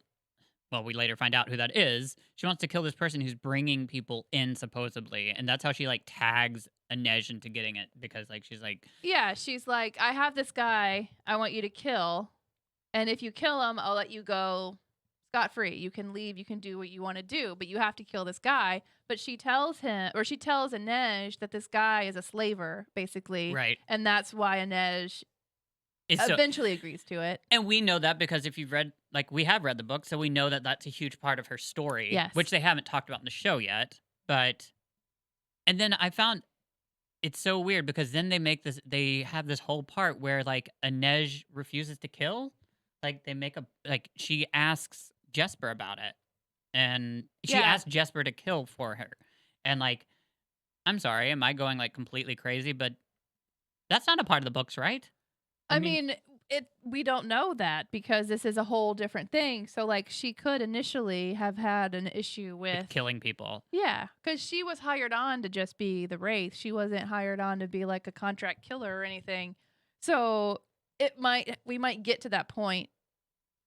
Speaker 2: Well, we later find out who that is. She wants to kill this person who's bringing people in, supposedly. And that's how she, tags Inej into getting it. Because, she's like...
Speaker 3: Yeah, she's like, I have this guy I want you to kill. And if you kill him, I'll let you go scot-free. You can leave. You can do what you want to do. But you have to kill this guy. But she tells Inej that this guy is a slaver, basically.
Speaker 2: Right.
Speaker 3: And that's why Inej eventually agrees to it.
Speaker 2: And we know that because if you've read... we have read the book, so we know that that's a huge part of her story.
Speaker 3: Yes.
Speaker 2: Which they haven't talked about in the show yet. But... And then I found... It's so weird because then they have this whole part where, Inej refuses to kill. They make she asks Jesper about it. And she asked Jesper to kill for her. And, I'm sorry, am I going, completely crazy? But that's not a part of the books, right?
Speaker 3: I mean, we don't know that because this is a whole different thing. So, she could initially have had an issue with
Speaker 2: killing people.
Speaker 3: Yeah, because she was hired on to just be the Wraith. She wasn't hired on to be a contract killer or anything. So we might get to that point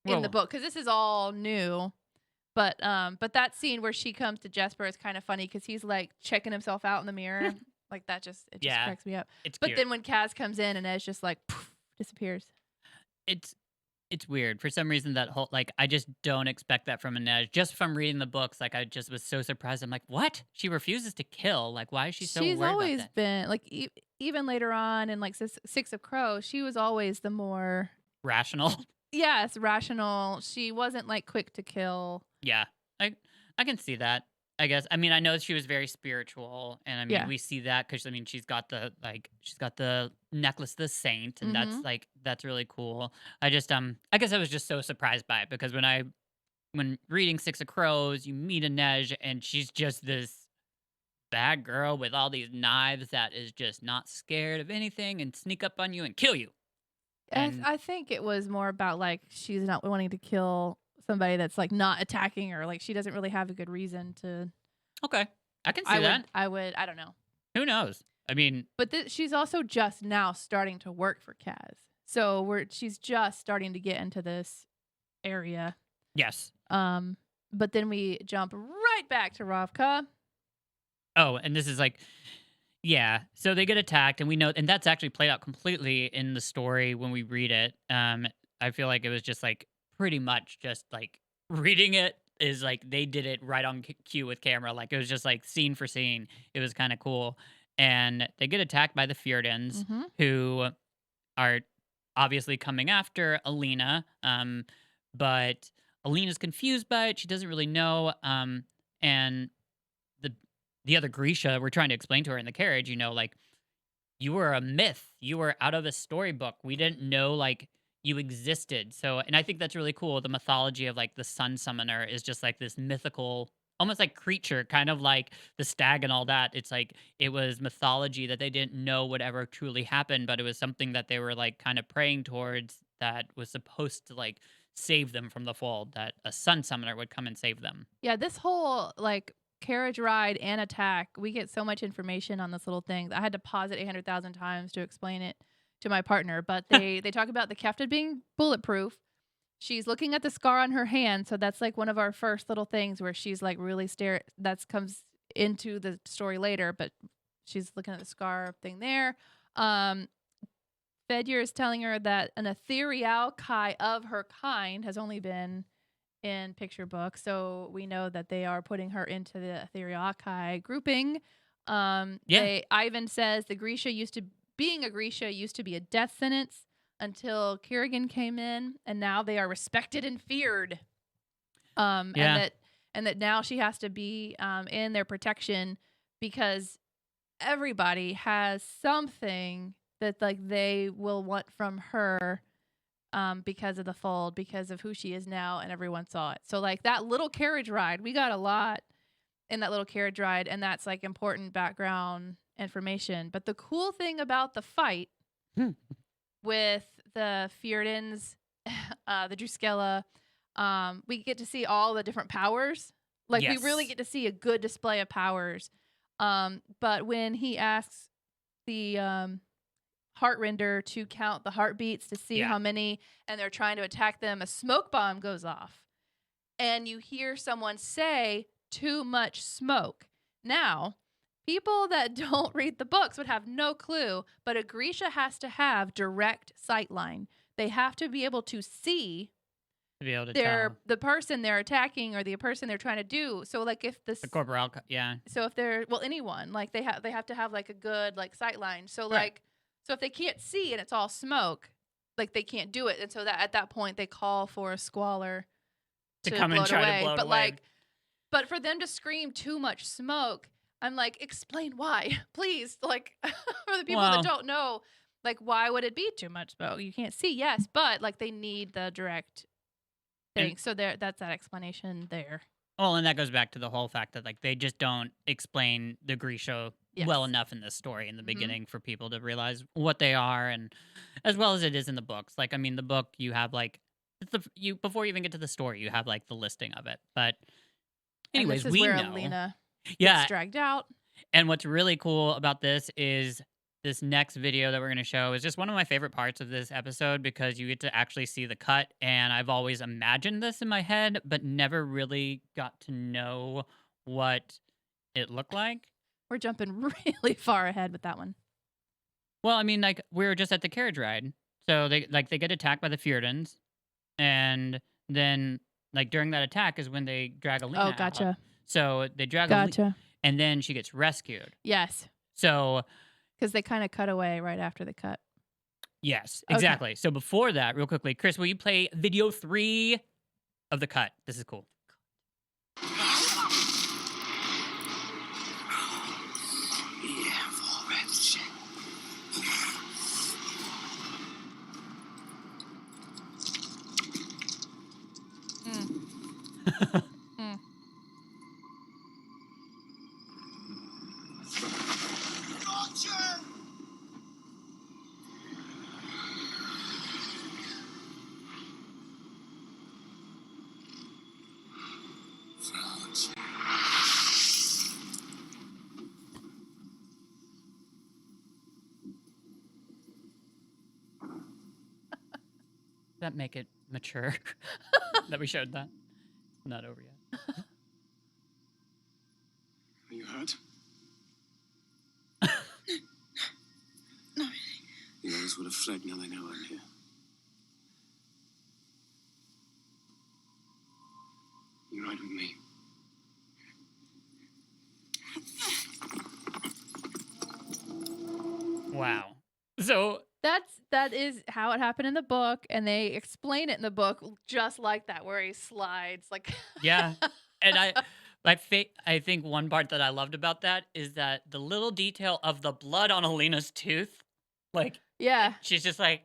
Speaker 3: in the book because this is all new. But that scene where she comes to Jesper is kind of funny because he's checking himself out in the mirror. That just cracks me up. But
Speaker 2: cute.
Speaker 3: Then when Kaz comes in and it's just poof, disappears.
Speaker 2: It's weird. For some reason, that whole, I just don't expect that from Inej. Just from reading the books, I just was so surprised. I'm like, what? She refuses to kill? Why is she so worried about that? She's
Speaker 3: always been, even later on in, Six of Crows, she was always the more...
Speaker 2: Rational?
Speaker 3: Yes, rational. She wasn't, quick to kill.
Speaker 2: Yeah, I can see that. I guess. I know she was very spiritual, and we see that because she's got the necklace of the saint, and that's really cool. I guess I was just so surprised by it because when reading Six of Crows, you meet Inej, and she's just this bad girl with all these knives that is just not scared of anything and sneak up on you and kill you. And
Speaker 3: I think it was more about like she's not wanting to kill somebody that's like not attacking her. Like she doesn't really have a good reason to.
Speaker 2: okay, I can see that.
Speaker 3: I don't know.
Speaker 2: Who knows? I mean,
Speaker 3: But she's also just now starting to work for Kaz. So she's just starting to get into this area.
Speaker 2: yes.
Speaker 3: But then we jump right back to Ravka.
Speaker 2: Oh, and this is like, yeah. So they get attacked, and we know, and that's actually played out completely in the story when we read it. I feel like it was just like pretty much just like reading it is like they did it right on cue with camera. Like it was just like scene for scene. It was kind of cool. And they get attacked by the Fjordans, who are obviously coming after Alina. But Alina's confused by it. She doesn't really know. And the other Grisha, we're trying to explain to her in the carriage, you know, like, you were a myth. You were out of a storybook. We didn't know, like, you existed. So, and I think that's really cool. The mythology of, like, the sun summoner is just, like, this mythical, almost like creature, kind of like the stag and all that. It's like, it was mythology that they didn't know would ever truly happen, but it was something that they were, like, kind of praying towards that was supposed to, like, save them from the fold, that a sun summoner would come and save them.
Speaker 3: Yeah, this whole like carriage ride and attack, we get so much information on this little thing. I had to pause it 800,000 times to explain it to my partner. But they talk about the Kefta being bulletproof. She's looking at the scar on her hand, so that's like one of our first little things where she's like really that comes into the story later, but she's looking at the scar thing there. Fedyer is telling her that an ethereal Kai of her kind has only been in picture book, so we know that they are putting her into the ethereal Kai grouping. Ivan says the Grisha being a Grisha used to be a death sentence until Kerrigan came in, and now they are respected and feared. And that now she has to be in their protection because everybody has something that like they will want from her because of the fold, because of who she is now, and everyone saw it. So like that little carriage ride, we got a lot in that little carriage ride, and that's like important background information. But the cool thing about the fight with the Fjordans, the Druskella, we get to see all the different powers. Like we really get to see a good display of powers. But when he asks the Heartrender to count the heartbeats to see how many, and they're trying to attack them, a smoke bomb goes off. And you hear someone say, too much smoke. Now, people that don't read the books would have no clue, but a Grisha has to have direct sightline. They have to be able to see
Speaker 2: to be able to tell
Speaker 3: the person they're attacking or the person they're trying to do. So like if the
Speaker 2: corporal,
Speaker 3: So if they're anyone, like they have to have like a good like sightline. So like so if they can't see and it's all smoke, like they can't do it. And so that at that point they call for a squalor
Speaker 2: to come and try to blow it away.
Speaker 3: But for them to scream too much smoke, I'm like, explain why, please. Like for the people that don't know, like why would it be too much smoke? You can't see, yes, but like they need the direct thing. So that's that explanation there.
Speaker 2: Well, and that goes back to the whole fact that like they just don't explain the Grisha well enough in this story in the beginning for people to realize what they are, and as well as it is in the books. Like I mean, the book you have like before you even get to the story, you have like the listing of it. But anyways,
Speaker 3: and this is where
Speaker 2: know.
Speaker 3: Alina gets dragged out.
Speaker 2: And what's really cool about this is this next video that we're going to show is just one of my favorite parts of this episode because you get to actually see the cut. And I've always imagined this in my head, but never really got to know what it looked like.
Speaker 3: We're jumping really far ahead with that one.
Speaker 2: Well, I mean, like we were just at the carriage ride. So they get attacked by the Fjordans. And then like during that attack is when they drag Alina
Speaker 3: Oh, gotcha.
Speaker 2: out. So they drag Alina. And then she gets rescued.
Speaker 3: Yes.
Speaker 2: So
Speaker 3: because they kind of cut away right after the cut.
Speaker 2: Yes, exactly. Okay. So before that, real quickly, Chris, will you play video 3 of the cut? This is cool.
Speaker 5: Yeah, all that shit.
Speaker 2: that make it mature? That we showed that? Not over yet.
Speaker 6: Are you hurt?
Speaker 5: No.
Speaker 6: The others would have fled now they know I'm here. You ride with me.
Speaker 2: Wow. So
Speaker 3: that is how it happened in the book, and they explain it in the book just like that, where he slides like.
Speaker 2: yeah, and I think one part that I loved about that is that the little detail of the blood on Alina's tooth, like
Speaker 3: Yeah.
Speaker 2: she's just like,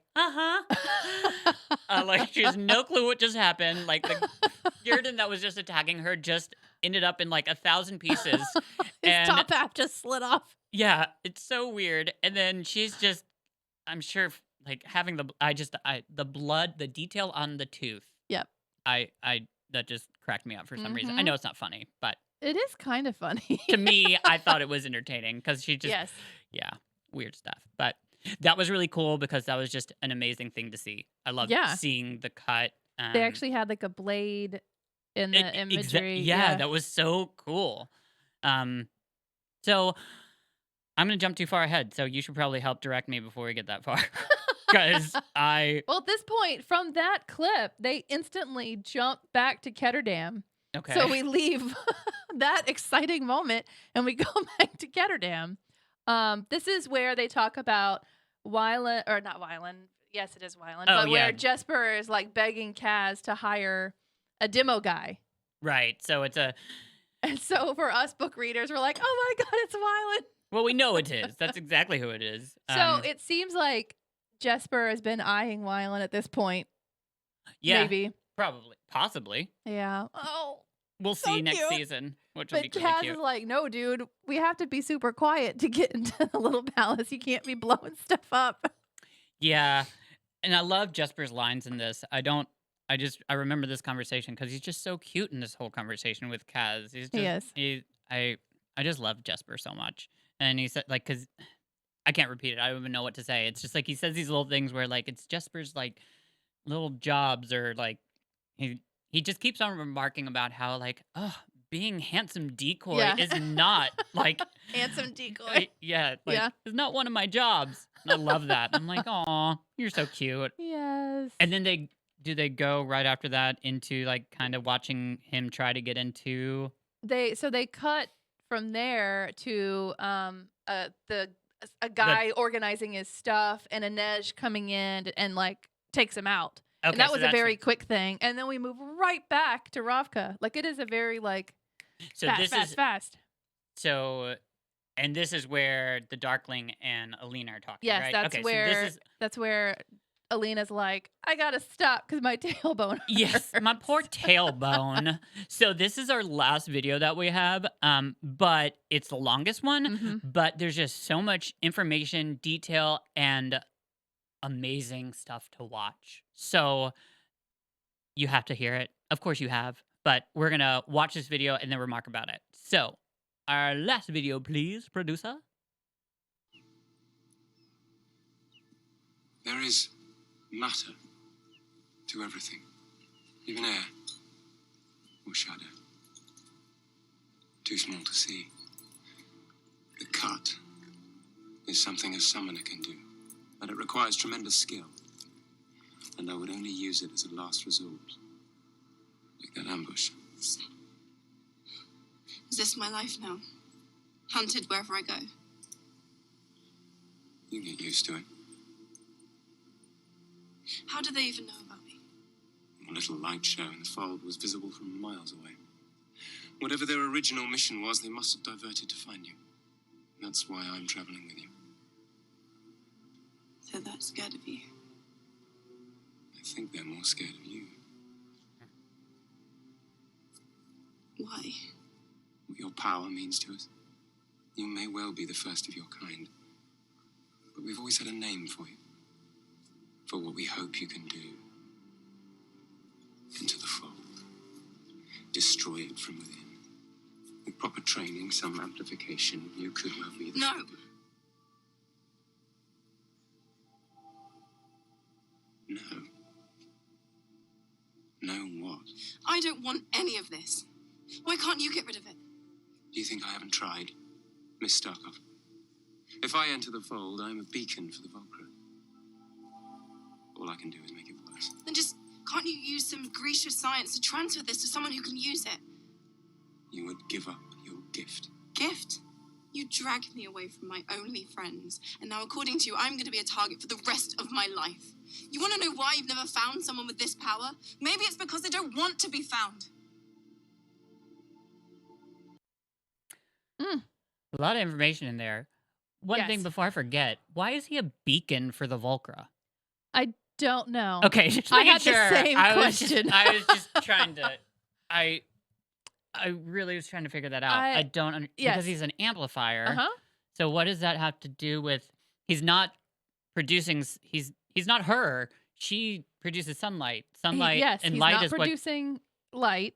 Speaker 2: like she has no clue what just happened. Like the Gurden that was just attacking her just ended up in like 1,000 pieces.
Speaker 3: His
Speaker 2: and
Speaker 3: top half just slid off.
Speaker 2: yeah, it's so weird. And then she's just, I'm sure, like having the blood, the detail on the tooth.
Speaker 3: Yep.
Speaker 2: That just cracked me up for some reason. I know it's not funny, but
Speaker 3: It is kind of funny.
Speaker 2: to me, I thought it was entertaining because she just,
Speaker 3: Yes.
Speaker 2: yeah, weird stuff. But that was really cool because that was just an amazing thing to see. I loved seeing the cut.
Speaker 3: They actually had like a blade in the imagery.
Speaker 2: Yeah, that was so cool. So I'm going to jump too far ahead. So you should probably help direct me before we get that far. Because
Speaker 3: Well, at this point, from that clip, they instantly jump back to Ketterdam.
Speaker 2: Okay.
Speaker 3: So we leave that exciting moment and we go back to Ketterdam. This is where they talk about Wylan, or not Wylan. Yes, it is Wylan. But where Jesper is like begging Kaz to hire a demo guy.
Speaker 2: Right. So it's
Speaker 3: And so for us book readers, we're like, oh my God, it's Wylan.
Speaker 2: Well, we know it is. That's exactly who it is.
Speaker 3: So it seems like Jesper has been eyeing Wylan at this point.
Speaker 2: Yeah.
Speaker 3: Maybe.
Speaker 2: Probably. Possibly.
Speaker 3: Yeah. Oh.
Speaker 2: We'll
Speaker 3: So
Speaker 2: see next
Speaker 3: cute.
Speaker 2: season, which will
Speaker 3: But
Speaker 2: be really
Speaker 3: Kaz
Speaker 2: cute.
Speaker 3: is like, no, dude, we have to be super quiet to get into the little palace. You can't be blowing stuff up.
Speaker 2: Yeah. And I love Jesper's lines in this. I remember this conversation because he's just so cute in this whole conversation with Kaz. He's just, I just love Jesper so much. And he said, like, because I can't repeat it. I don't even know what to say. It's just like he says these little things where, like, it's Jesper's, like, little jobs or, like, he just keeps on remarking about how, like, oh, being handsome decoy is not, like...
Speaker 3: Handsome decoy.
Speaker 2: It's not one of my jobs. And I love that. I'm like, aw, you're so cute.
Speaker 3: Yes.
Speaker 2: And then they go right after that into, like, kind of watching him try to get into...
Speaker 3: They cut from there to a guy organizing his stuff and Inej coming in and like takes him out.
Speaker 2: Okay,
Speaker 3: and that was a very quick thing. And then we move right back to Ravka. Like it is a very like fast.
Speaker 2: So, and this is where the Darkling and Alina are talking,
Speaker 3: yes,
Speaker 2: right?
Speaker 3: That's that's where Alina's like, I gotta stop because my tailbone hurts.
Speaker 2: Yes, my poor tailbone. So this is our last video that we have, but it's the longest one.
Speaker 3: Mm-hmm.
Speaker 2: But there's just so much information, detail, and amazing stuff to watch. So you have to hear it. Of course you have. But we're going to watch this video and then remark about it. So our last video, please, producer.
Speaker 6: There is matter to everything, even air or shadow. Too small to see. The cut is something a summoner can do, but it requires tremendous skill. And I would only use it as a last resort, like that ambush.
Speaker 5: Is this my life now? Hunted wherever I go?
Speaker 6: You get used to it.
Speaker 5: How do they even know about me?
Speaker 6: A little light show in the fold was visible from miles away. Whatever their original mission was, they must have diverted to find you. That's why I'm traveling with you.
Speaker 5: They're that scared of you.
Speaker 6: I think they're more scared of you.
Speaker 5: Why?
Speaker 6: What your power means to us. You may well be the first of your kind, but we've always had a name for you. For what we hope you can do. Into the fold. Destroy it from within. With proper training, some amplification, you could well be the...
Speaker 5: No!
Speaker 6: No.
Speaker 5: I don't want any of this. Why can't you get rid of it?
Speaker 6: Do you think I haven't tried, Miss Starkov? If I enter the fold, I'm a beacon for the Volcra. All I can do is make it worse.
Speaker 5: Then just can't you use some Grisha science to transfer this to someone who can use it?
Speaker 6: You would give up your gift.
Speaker 5: Gift? You dragged me away from my only friends, and now according to you, I'm going to be a target for the rest of my life. You want to know why you've never found someone with this power? Maybe it's because they don't want to be found.
Speaker 2: A lot of information in there. One thing
Speaker 3: Yes.
Speaker 2: before I forget, why is he a beacon for the Volcra?
Speaker 3: I don't know.
Speaker 2: Okay, just
Speaker 3: I
Speaker 2: making
Speaker 3: had the
Speaker 2: sure.
Speaker 3: same question.
Speaker 2: I was just trying to. I really was trying to figure that out. I don't
Speaker 3: yes.
Speaker 2: because he's an amplifier.
Speaker 3: Uh-huh.
Speaker 2: So what does that have to do with? He's not producing. He's not her. She produces sunlight. Sunlight
Speaker 3: Yes,
Speaker 2: and
Speaker 3: he's
Speaker 2: light
Speaker 3: not
Speaker 2: is what.
Speaker 3: producing light.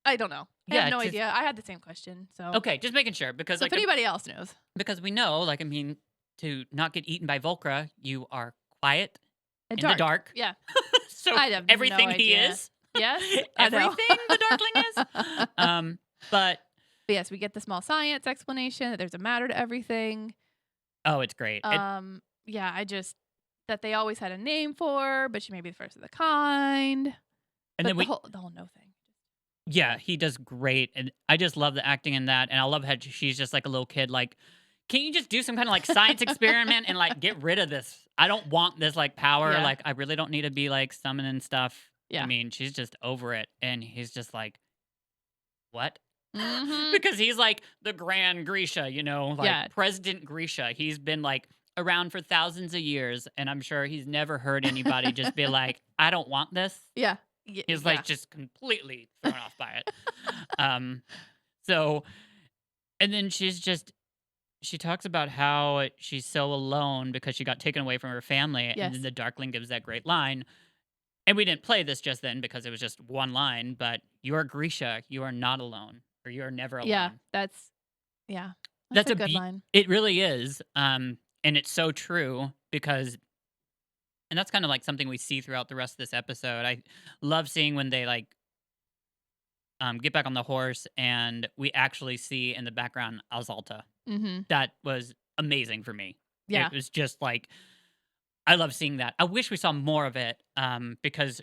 Speaker 3: I don't know. I
Speaker 2: Yeah,
Speaker 3: have no
Speaker 2: it's just-
Speaker 3: idea. I had the same question. So
Speaker 2: Okay, just making sure because
Speaker 3: So
Speaker 2: like
Speaker 3: if anybody else knows.
Speaker 2: because we know like I mean to not get eaten by Volcra, you are quiet
Speaker 3: And
Speaker 2: in the dark.
Speaker 3: Yeah.
Speaker 2: So
Speaker 3: I have
Speaker 2: everything
Speaker 3: no
Speaker 2: he
Speaker 3: idea.
Speaker 2: is.
Speaker 3: Yes. I know.
Speaker 2: Everything the Darkling is. But
Speaker 3: But yes, we get the small science explanation that there's a matter to everything.
Speaker 2: oh, it's great.
Speaker 3: Yeah, I just that they always had a name for, but she may be the first of the kind.
Speaker 2: And
Speaker 3: But
Speaker 2: then
Speaker 3: the whole no thing.
Speaker 2: yeah, he does great, and I just love the acting in that, and I love how she's just like a little kid. Like, can you just do some kind of like science experiment and like get rid of this? I don't want this like power.
Speaker 3: Yeah.
Speaker 2: Like, I really don't need to be like summoning stuff.
Speaker 3: Yeah.
Speaker 2: I mean, she's just over it, and he's just like, what?
Speaker 3: Mhm.
Speaker 2: Because he's like the Grand Grisha, you know, like
Speaker 3: Yeah.
Speaker 2: President Grisha. He's been like around for thousands of years, and I'm sure he's never heard anybody just be like, I don't want this.
Speaker 3: Yeah.
Speaker 2: He's like just completely thrown off by it. So, and then she talks about how she's so alone because she got taken away from her family.
Speaker 3: Yes.
Speaker 2: And then the Darkling gives that great line. And we didn't play this just then because it was just one line, but you're Grisha, you are not alone, or you're never alone.
Speaker 3: Yeah, that's
Speaker 2: That's
Speaker 3: a
Speaker 2: a
Speaker 3: good
Speaker 2: be-
Speaker 3: line.
Speaker 2: It really is. And it's so true because, and that's kind of like something we see throughout the rest of this episode. I love seeing when they like get back on the horse and we actually see in the background Azalta.
Speaker 3: Mm-hmm.
Speaker 2: That was amazing for me.
Speaker 3: Yeah.
Speaker 2: It was just like, I love seeing that. I wish we saw more of it because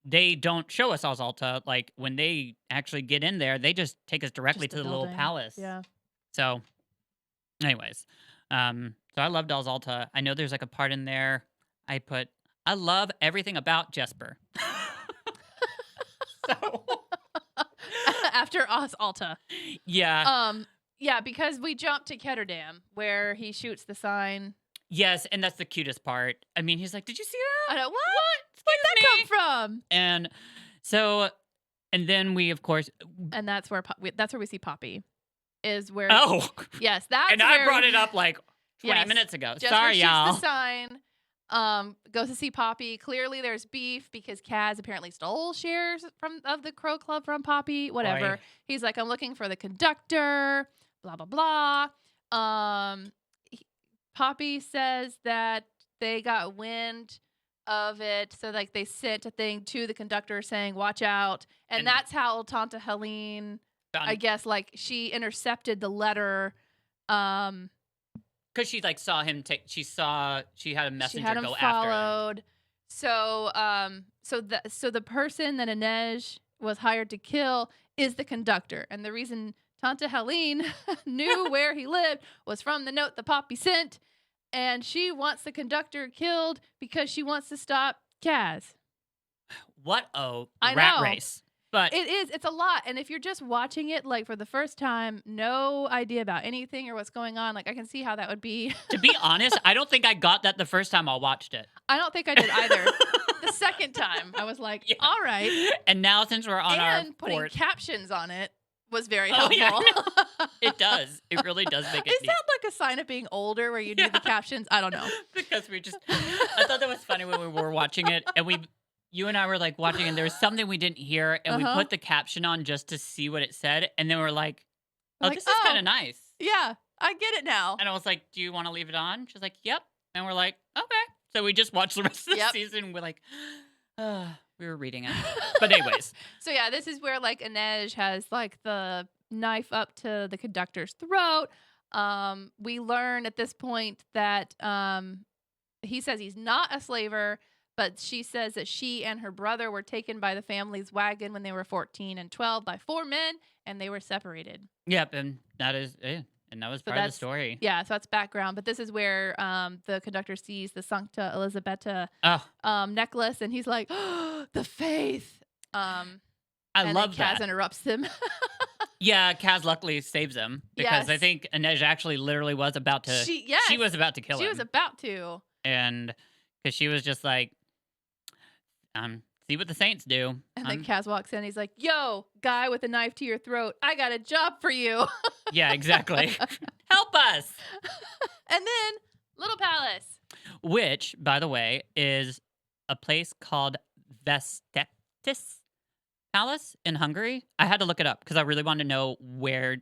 Speaker 2: they don't show us Azalta. Like when they actually get in there, they just take us directly
Speaker 3: Just
Speaker 2: to the little
Speaker 3: building.
Speaker 2: palace.
Speaker 3: Yeah.
Speaker 2: So, anyways, so I loved Azalta. I know there's like a part in there I love everything about Jesper. So,
Speaker 3: After Alta.
Speaker 2: yeah.
Speaker 3: Yeah, because we jump to Ketterdam where he shoots the sign.
Speaker 2: Yes, and that's the cutest part. I mean, he's like, "Did you see that?"
Speaker 3: I know what? Where'd that come from?
Speaker 2: And so, and then we, of course,
Speaker 3: And that's where we see Poppy. Is where
Speaker 2: oh,
Speaker 3: yes, that's
Speaker 2: and
Speaker 3: where
Speaker 2: I brought it up like 20
Speaker 3: Yes.
Speaker 2: minutes ago.
Speaker 3: Jesper
Speaker 2: Sorry,
Speaker 3: shoots
Speaker 2: y'all.
Speaker 3: the sign. Goes to see Poppy. Clearly, there's beef because Kaz apparently stole shares of the Crow Club from Poppy. Whatever.
Speaker 2: Oy.
Speaker 3: He's like, I'm looking for the conductor. Blah blah blah. Poppy says that they got wind of it, so like they sent a thing to the conductor saying, "Watch out," and that's how Tanta Helene, I guess, like she intercepted the letter.
Speaker 2: Because she like saw him take. She had a messenger
Speaker 3: She had him
Speaker 2: go after him.
Speaker 3: followed. So, so the person that Inej was hired to kill is the conductor, and the reason Tanta Helene knew where he lived was from the note the Poppy sent, and she wants the conductor killed because she wants to stop Kaz.
Speaker 2: What a
Speaker 3: I
Speaker 2: rat
Speaker 3: know.
Speaker 2: race! But
Speaker 3: It's a lot, and if you're just watching it like for the first time, no idea about anything or what's going on, like I can see how that would be.
Speaker 2: to be honest, I don't think I got that the first time I watched it.
Speaker 3: I don't think I did either. The second time, I was like,
Speaker 2: Yeah.
Speaker 3: all right.
Speaker 2: And now since we're on our
Speaker 3: And putting
Speaker 2: port,
Speaker 3: captions on it was very
Speaker 2: Oh,
Speaker 3: helpful.
Speaker 2: yeah, it does. It really does make it
Speaker 3: Is
Speaker 2: neat.
Speaker 3: that like a sign of being older where you do the
Speaker 2: Yeah.
Speaker 3: captions? I don't know.
Speaker 2: Because I thought that was funny when we were watching it, and you and I were like watching, and there was something we didn't hear, and we
Speaker 3: Uh-huh.
Speaker 2: put the caption on just to see what it said, and then we're like, "Oh,
Speaker 3: Like,
Speaker 2: this is
Speaker 3: oh.
Speaker 2: kind of nice."
Speaker 3: Yeah, I get it now.
Speaker 2: And I was like, "Do you want to leave it on?" She's like, "Yep." And we're like, "Okay." So we just watched the rest of the
Speaker 3: Yep.
Speaker 2: season. We're like, "Oh, We were reading it. But anyways.
Speaker 3: So yeah, this is where like Inej has like the knife up to the conductor's throat. We learn at this point that he says he's not a slaver, but she says that she and her brother were taken by the family's wagon when they were 14 and 12 by 4 men, and they were separated.
Speaker 2: Yep, and that was part of the story.
Speaker 3: Yeah, so that's background. But this is where the conductor sees the Sancta Elisabetta necklace, and he's like, oh, the faith.
Speaker 2: I love that.
Speaker 3: Kaz interrupts him.
Speaker 2: Yeah, Kaz luckily saves him because I think Inej actually literally was about to. She was about to kill him.
Speaker 3: She was about to.
Speaker 2: And because she was just like, see what the saints do.
Speaker 3: And then Kaz walks in. He's like, yo, guy with a knife to your throat, I got a job for you.
Speaker 2: Yeah, exactly. Help us.
Speaker 3: And then Little Palace.
Speaker 2: Which, by the way, is a place called Vesztes Palace in Hungary. I had to look it up because I really wanted to know where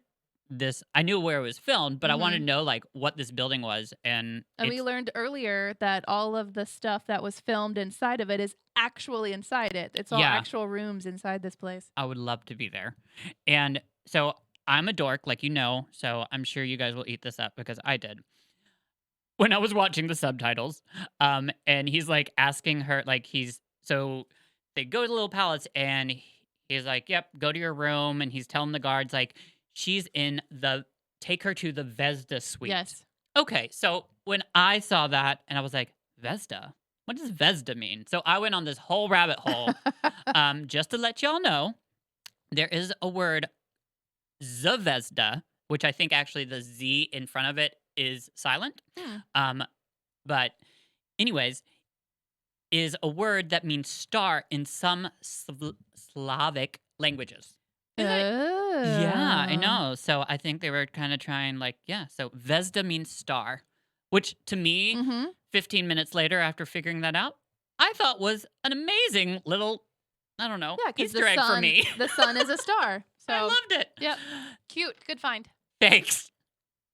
Speaker 2: I knew where it was filmed, but I wanted to know like what this building was. And
Speaker 3: we learned earlier that all of the stuff that was filmed inside of it is actually inside it. It's all actual rooms inside this place.
Speaker 2: I would love to be there. And so I'm a dork, like you know, so I'm sure you guys will eat this up because I did. When I was watching the subtitles, and he's like asking her, like so they go to the Little Palace and he's like, yep, go to your room. And he's telling the guards like, she's take her to the Vesda suite.
Speaker 3: Yes.
Speaker 2: Okay, so when I saw that and I was like, Vesda? What does Vesda mean? So I went on this whole rabbit hole. Just to let y'all know, there is a word, Zvezda, which I think actually the Z in front of it is silent. But anyways, is a word that means star in some Slavic languages. Yeah, I know. So I think they were kind of trying so Vesda means star, which to me, 15 minutes later after figuring that out, I thought was an amazing little, I don't know, Easter egg for me.
Speaker 3: The sun is a star. So
Speaker 2: I loved it.
Speaker 3: Yep. Cute. Good find.
Speaker 2: Thanks.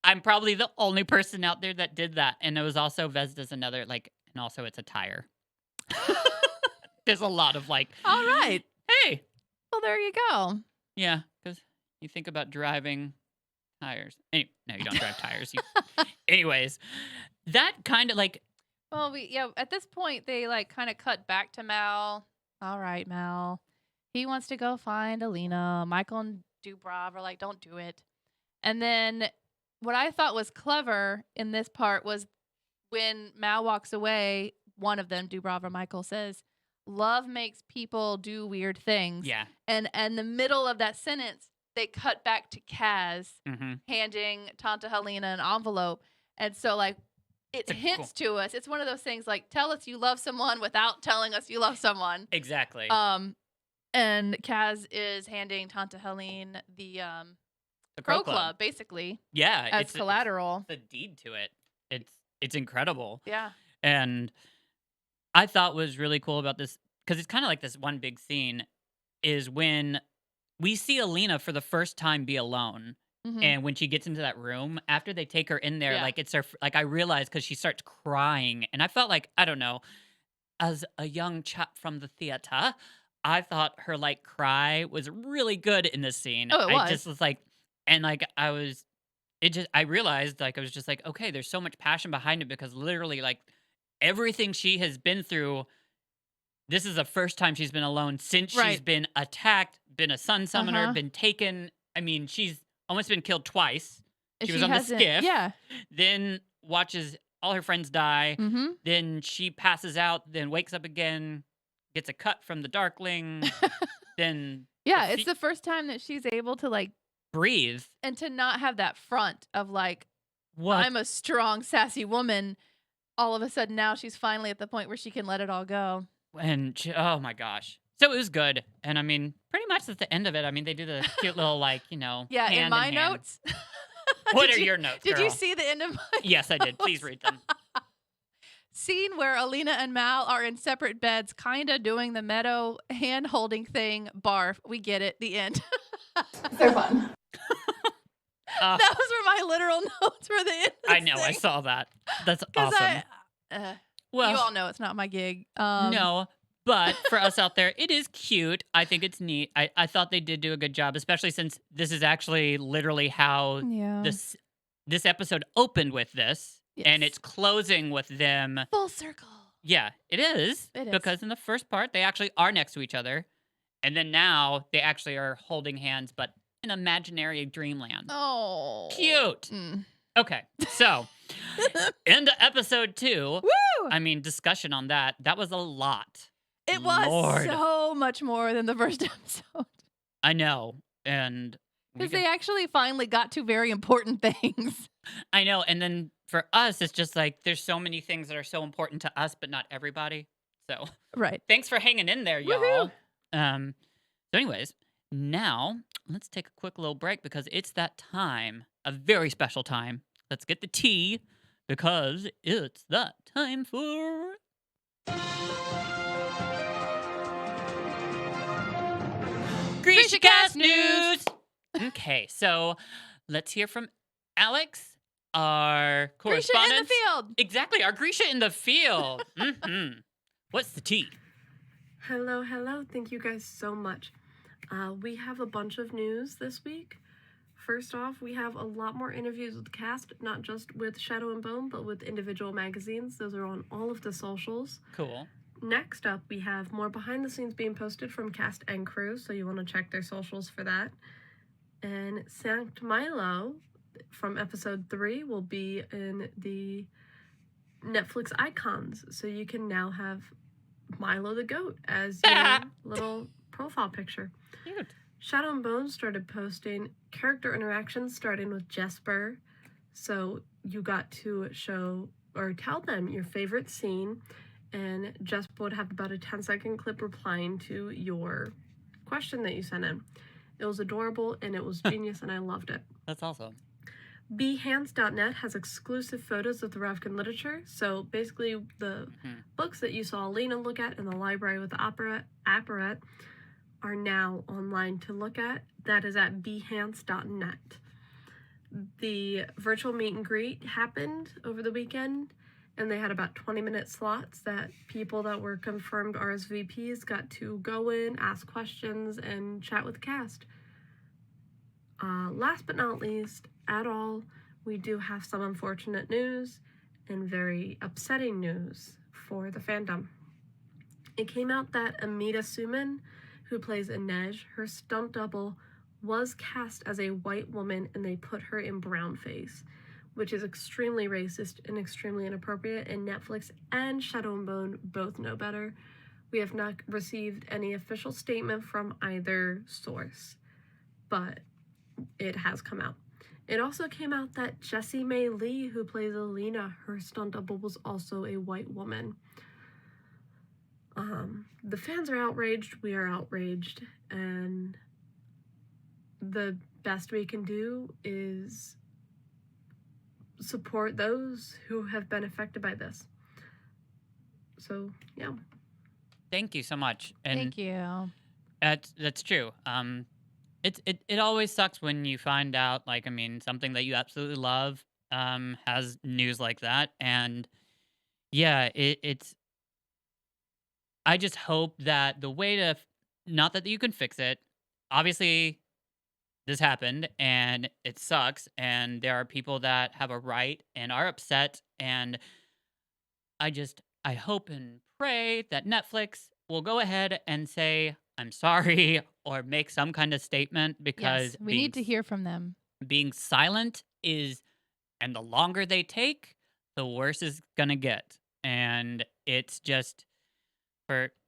Speaker 2: I'm probably the only person out there that did that. And it was also Vesda's another, and also it's a tire. There's a lot of all
Speaker 3: right.
Speaker 2: Hey.
Speaker 3: Well, there you go.
Speaker 2: Yeah, because you think about driving tires. No, you don't drive tires. Anyways, that kind of
Speaker 3: Well, at this point, they kind of cut back to Mal. All right, Mal. He wants to go find Alina. Michael and Dubrov are like, don't do it. And then what I thought was clever in this part was when Mal walks away, one of them, Dubrov or Michael, says, love makes people do weird things.
Speaker 2: Yeah.
Speaker 3: And in the middle of that sentence, they cut back to Kaz handing Tanta Helena an envelope. And so, it hints to us. It's one of those things tell us you love someone without telling us you love someone.
Speaker 2: Exactly.
Speaker 3: And Kaz is handing Tanta Helene the Crow Club, basically.
Speaker 2: Yeah.
Speaker 3: As collateral.
Speaker 2: It's the deed to it. It's incredible.
Speaker 3: Yeah.
Speaker 2: And I thought was really cool about this, because it's kind of like this one big scene, is when we see Alina for the first time be alone. And when she gets into that room, after they take her in there, it's her, I realized because she starts crying. And I felt I don't know, as a young chap from the theater, I thought her cry was really good in this scene.
Speaker 3: Oh, it was.
Speaker 2: I just was and I realized I was just okay, there's so much passion behind it, because literally everything she has been through, this is the first time she's been alone since she's been attacked, been a sun summoner, been taken. I mean, she's almost been killed twice. She was on the skiff.
Speaker 3: Yeah.
Speaker 2: Then watches all her friends die. Then she passes out, then wakes up again, gets a cut from the Darkling. Then
Speaker 3: yeah, it's the first time that she's able to
Speaker 2: breathe
Speaker 3: and to not have that front of
Speaker 2: what?
Speaker 3: I'm a strong, sassy woman. All of a sudden now she's finally at the point where she can let it all go.
Speaker 2: And oh my gosh. So it was good. And I mean, pretty much at the end of it, I mean, they do the cute little
Speaker 3: yeah,
Speaker 2: hand
Speaker 3: in my
Speaker 2: hand.
Speaker 3: notes.
Speaker 2: What are your notes,
Speaker 3: Did
Speaker 2: girl?
Speaker 3: you see the end of my
Speaker 2: Yes, I did.
Speaker 3: notes?
Speaker 2: Please read them.
Speaker 3: Scene where Alina and Mal are in separate beds, kind of doing the meadow hand-holding thing. Barf. We get it. The end.
Speaker 1: They're fun.
Speaker 3: Those were my literal notes for the end.
Speaker 2: I know. I saw that. That's awesome.
Speaker 3: Well,
Speaker 2: Well,
Speaker 3: you all know it's not my gig.
Speaker 2: no, But for us out there, it is cute. I think it's neat. I thought they did do a good job, especially since this is actually literally how
Speaker 3: Yeah.
Speaker 2: this episode opened with this, and
Speaker 3: Yes.
Speaker 2: it's closing with them.
Speaker 3: Full circle.
Speaker 2: Yeah, it is.
Speaker 3: It is.
Speaker 2: Because in the first part, they actually are next to each other. And then now they actually are holding hands, but in imaginary dreamland.
Speaker 3: Oh.
Speaker 2: Cute.
Speaker 3: Mm.
Speaker 2: Okay, so into episode 2.
Speaker 3: Woo!
Speaker 2: I mean, discussion on that. That was a lot.
Speaker 3: It was
Speaker 2: Lord.
Speaker 3: so much more than the first episode.
Speaker 2: I know. And
Speaker 3: Because they actually finally got to very important things.
Speaker 2: I know. And then for us, it's just like there's so many things that are so important to us, but not everybody. So
Speaker 3: Right.
Speaker 2: thanks for hanging in there, y'all. So anyways, now let's take a quick little break because it's that time, a very special time. Let's get the tea because it's that time for GrishaCast news. Okay, so let's hear from Alex, our correspondent.
Speaker 3: Grisha in the field.
Speaker 2: Exactly, our Grisha in the field. What's the tea?
Speaker 7: Hello. Thank you guys so much. We have a bunch of news this week. First off, we have a lot more interviews with the cast, not just with Shadow and Bone, but with individual magazines. Those are on all of the socials.
Speaker 2: Cool.
Speaker 7: Next up, we have more behind the scenes being posted from cast and crew, so you want to check their socials for that. And Sankt Milo from episode 3 will be in the Netflix icons, so you can now have Milo the goat as your little profile picture.
Speaker 2: Cute.
Speaker 7: Shadow and Bone started posting character interactions starting with Jesper, so you got to show or tell them your favorite scene, and Jesper would have about a 10-second clip replying to your question that you sent in. It was adorable and it was genius and I loved it.
Speaker 2: That's awesome.
Speaker 7: Behance.net has exclusive photos of the Ravkan literature. So basically the books that you saw Lena look at in the library with the apparat are now online to look at. That is at behance.net. The virtual meet and greet happened over the weekend, and they had about 20-minute slots that people that were confirmed RSVPs got to go in, ask questions, and chat with the cast. Last but not least, at all, we do have some unfortunate news and very upsetting news for the fandom. It came out that Amita Suman, who plays Inej, her stunt double, was cast as a white woman and they put her in brownface, which is extremely racist and extremely inappropriate, and Netflix and Shadow and Bone both know better. We have not received any official statement from either source, but it has come out. It also came out that Jessie May Lee, who plays Alina, her stunt double was also a white woman. The fans are outraged, we are outraged, and the best we can do is support those who have been affected by this. So, yeah.
Speaker 2: Thank you so much. And
Speaker 3: Thank you.
Speaker 2: That's true. It always sucks when you find out, like, I mean, something that you absolutely love has news like that. And yeah, it's I just hope that the way to, not that you can fix it, obviously this happened and it sucks and there are people that have a right and are upset, and I hope and pray that Netflix will go ahead and say, I'm sorry, or make some kind of statement, because
Speaker 3: Yes, we need to hear from them.
Speaker 2: being silent is, and the longer they take, the worse it's gonna get. And it's just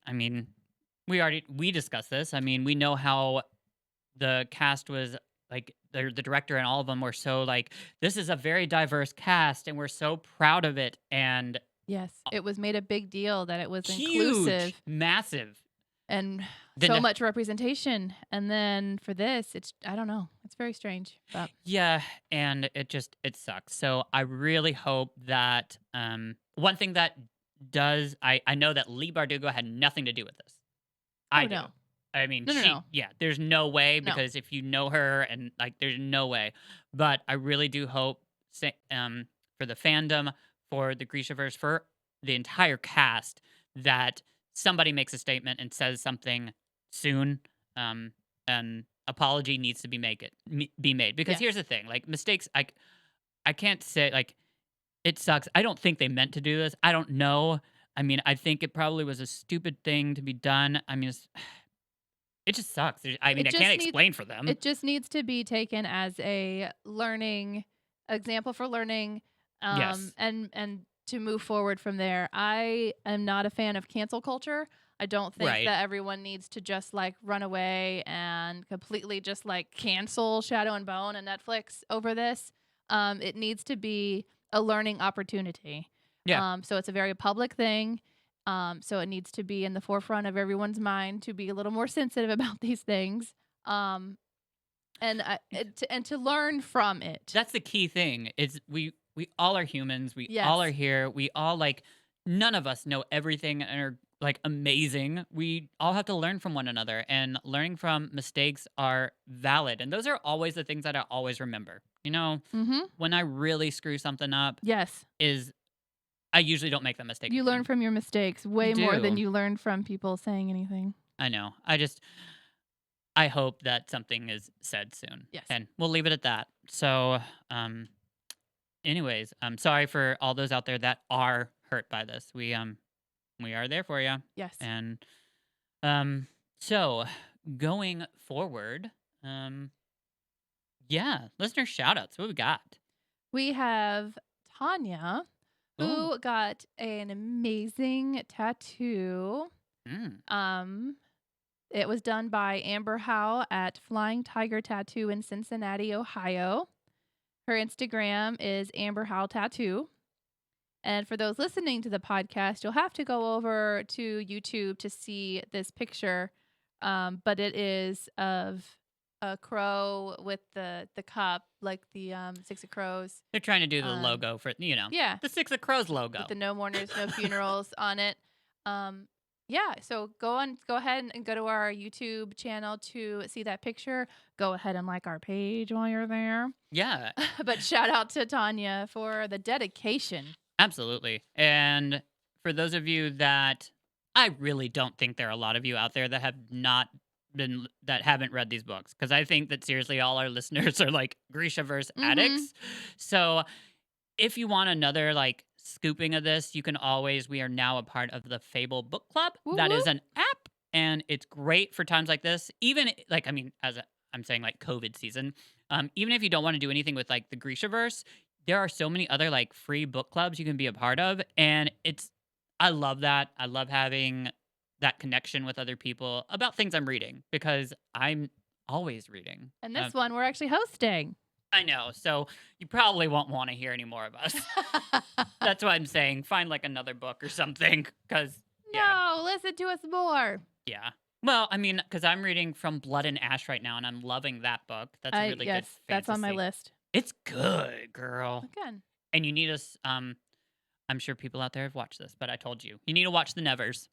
Speaker 2: I mean, we discussed this. I mean, we know how the cast was, like, the director and all of them were so like, this is a very diverse cast and we're so proud of it, and
Speaker 3: Yes, it was made a big deal that it was
Speaker 2: huge,
Speaker 3: inclusive
Speaker 2: massive.
Speaker 3: and
Speaker 2: The
Speaker 3: so
Speaker 2: ne-
Speaker 3: much representation. And then for this, I don't know. It's very strange. But
Speaker 2: Yeah, and it sucks. So I really hope that one thing that does, I know that Lee Bardugo had nothing to do with this. I do.
Speaker 3: no.
Speaker 2: I mean,
Speaker 3: No.
Speaker 2: yeah, there's no way,
Speaker 3: No.
Speaker 2: because if you know her, and like, there's no way. But I really do hope for the fandom, for the Grishaverse, for the entire cast, that somebody makes a statement and says something soon, an apology needs to be made. Because
Speaker 3: Yes.
Speaker 2: here's the thing, like mistakes, I can't say like it sucks. I don't think they meant to do this. I don't know. I mean, I think it probably was a stupid thing to be done. I mean, it just sucks. I mean, I can't explain for them.
Speaker 3: It just needs to be taken as a learning example for learning,
Speaker 2: Yes.
Speaker 3: and to move forward from there. I am not a fan of cancel culture. I don't think
Speaker 2: Right.
Speaker 3: that everyone needs to just like run away and completely just like cancel Shadow and Bone and Netflix over this. It needs to be a learning opportunity.
Speaker 2: Yeah.
Speaker 3: So it's a very public thing. So it needs to be in the forefront of everyone's mind to be a little more sensitive about these things. And to learn from it.
Speaker 2: That's the key thing. Is we all are humans. We
Speaker 3: Yes.
Speaker 2: all are here. We all like none of us know everything and are like amazing. We all have to learn from one another, and learning from mistakes are valid. And those are always the things that I always remember. You know,
Speaker 3: Mm-hmm.
Speaker 2: when I really screw something up,
Speaker 3: Yes.
Speaker 2: is I usually don't make that mistake.
Speaker 3: You
Speaker 2: again.
Speaker 3: learn from your mistakes way more than
Speaker 2: do.
Speaker 3: you learn from people saying anything.
Speaker 2: I know. I hope that something is said soon.
Speaker 3: Yes.
Speaker 2: And we'll leave it at that. So, anyways, I'm sorry for all those out there that are hurt by this. We are there for you.
Speaker 3: Yes.
Speaker 2: And so going forward, yeah, listener shout outs. What we got?
Speaker 3: We have Tanya, who got an amazing tattoo.
Speaker 2: Mm.
Speaker 3: It was done by Amber Howe at Flying Tiger Tattoo in Cincinnati, Ohio. Her Instagram is Amber Howe Tattoo. And for those listening to the podcast, you'll have to go over to YouTube to see this picture. But it is of a crow with the cup, like the Six of Crows.
Speaker 2: They're trying to do the logo for,
Speaker 3: Yeah.
Speaker 2: the Six of Crows logo.
Speaker 3: With the no mourners, no funerals on it. Yeah, so go ahead and go to our YouTube channel to see that picture. Go ahead and like our page while you're there.
Speaker 2: Yeah.
Speaker 3: But shout out to Tanya for the dedication.
Speaker 2: Absolutely. And for those of you that I really don't think there are a lot of you out there that haven't read these books, because I think that seriously all our listeners are like Grishaverse addicts. So if you want another like scooping of this, you can always, we are now a part of the Fable Book Club.
Speaker 3: Woo
Speaker 2: That
Speaker 3: woo.
Speaker 2: is an app, and it's great for times like this. Even like, I mean, I'm saying like COVID season, even if you don't want to do anything with like the Grishaverse, there are so many other like free book clubs you can be a part of. And I love that. I love having that connection with other people about things I'm reading, because I'm always reading.
Speaker 3: And this one we're actually hosting.
Speaker 2: I know. So you probably won't want to hear any more of us. That's why I'm saying find like another book or something, because
Speaker 3: No, listen to us more.
Speaker 2: yeah. Well, I mean, because I'm reading From Blood and Ash right now, and I'm loving that book. That's a really good fantasy.
Speaker 3: That's on my list.
Speaker 2: It's good, girl.
Speaker 3: Again.
Speaker 2: And you need us. I'm sure people out there have watched this, but I told you need to watch The Nevers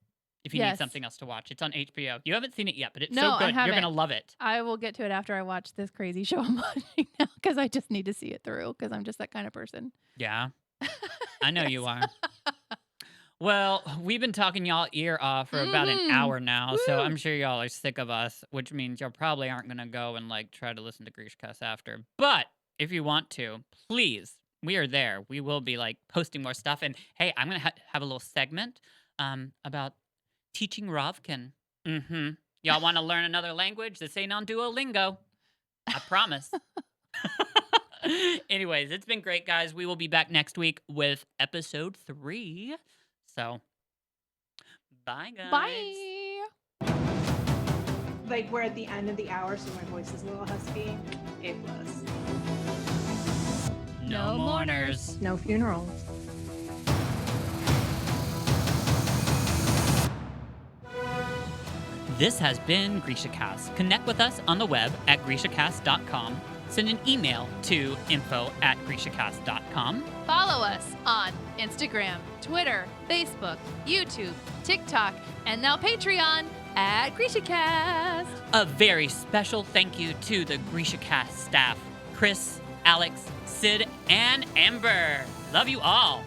Speaker 2: if you need
Speaker 3: Yes.
Speaker 2: something else to watch. It's on HBO. You haven't seen it yet, but it's
Speaker 3: No,
Speaker 2: so
Speaker 3: I
Speaker 2: good. You're
Speaker 3: haven't.
Speaker 2: gonna love it.
Speaker 3: I will get to it after I watch this crazy show I'm watching now, because I just need to see it through, because I'm just that kind of person.
Speaker 2: Yeah, I know you
Speaker 3: Yes.
Speaker 2: are. Well, we've been talking y'all ear off for about an hour now, so
Speaker 3: Woo.
Speaker 2: I'm sure y'all are sick of us, which means y'all probably aren't gonna go and like try to listen to GrishaCast after. But if you want to, please, we are there. We will be like posting more stuff. And hey, I'm gonna have a little segment about teaching Rovkin. Y'all want to learn another language? This ain't on Duolingo. I promise. Anyways, it's been great, guys. We will be back next week with episode 3. So, bye, guys.
Speaker 3: Bye.
Speaker 1: Like we're at the end of the hour, so my voice is a little husky. It was.
Speaker 2: No mourners.
Speaker 1: No funerals.
Speaker 2: This has been GrishaCast. Connect with us on the web at GrishaCast.com. Send an email to info@GrishaCast.com.
Speaker 3: Follow us on Instagram, Twitter, Facebook, YouTube, TikTok, and now Patreon at GrishaCast.
Speaker 2: A very special thank you to the GrishaCast staff, Chris, Alex, Sid, and Amber. Love you all.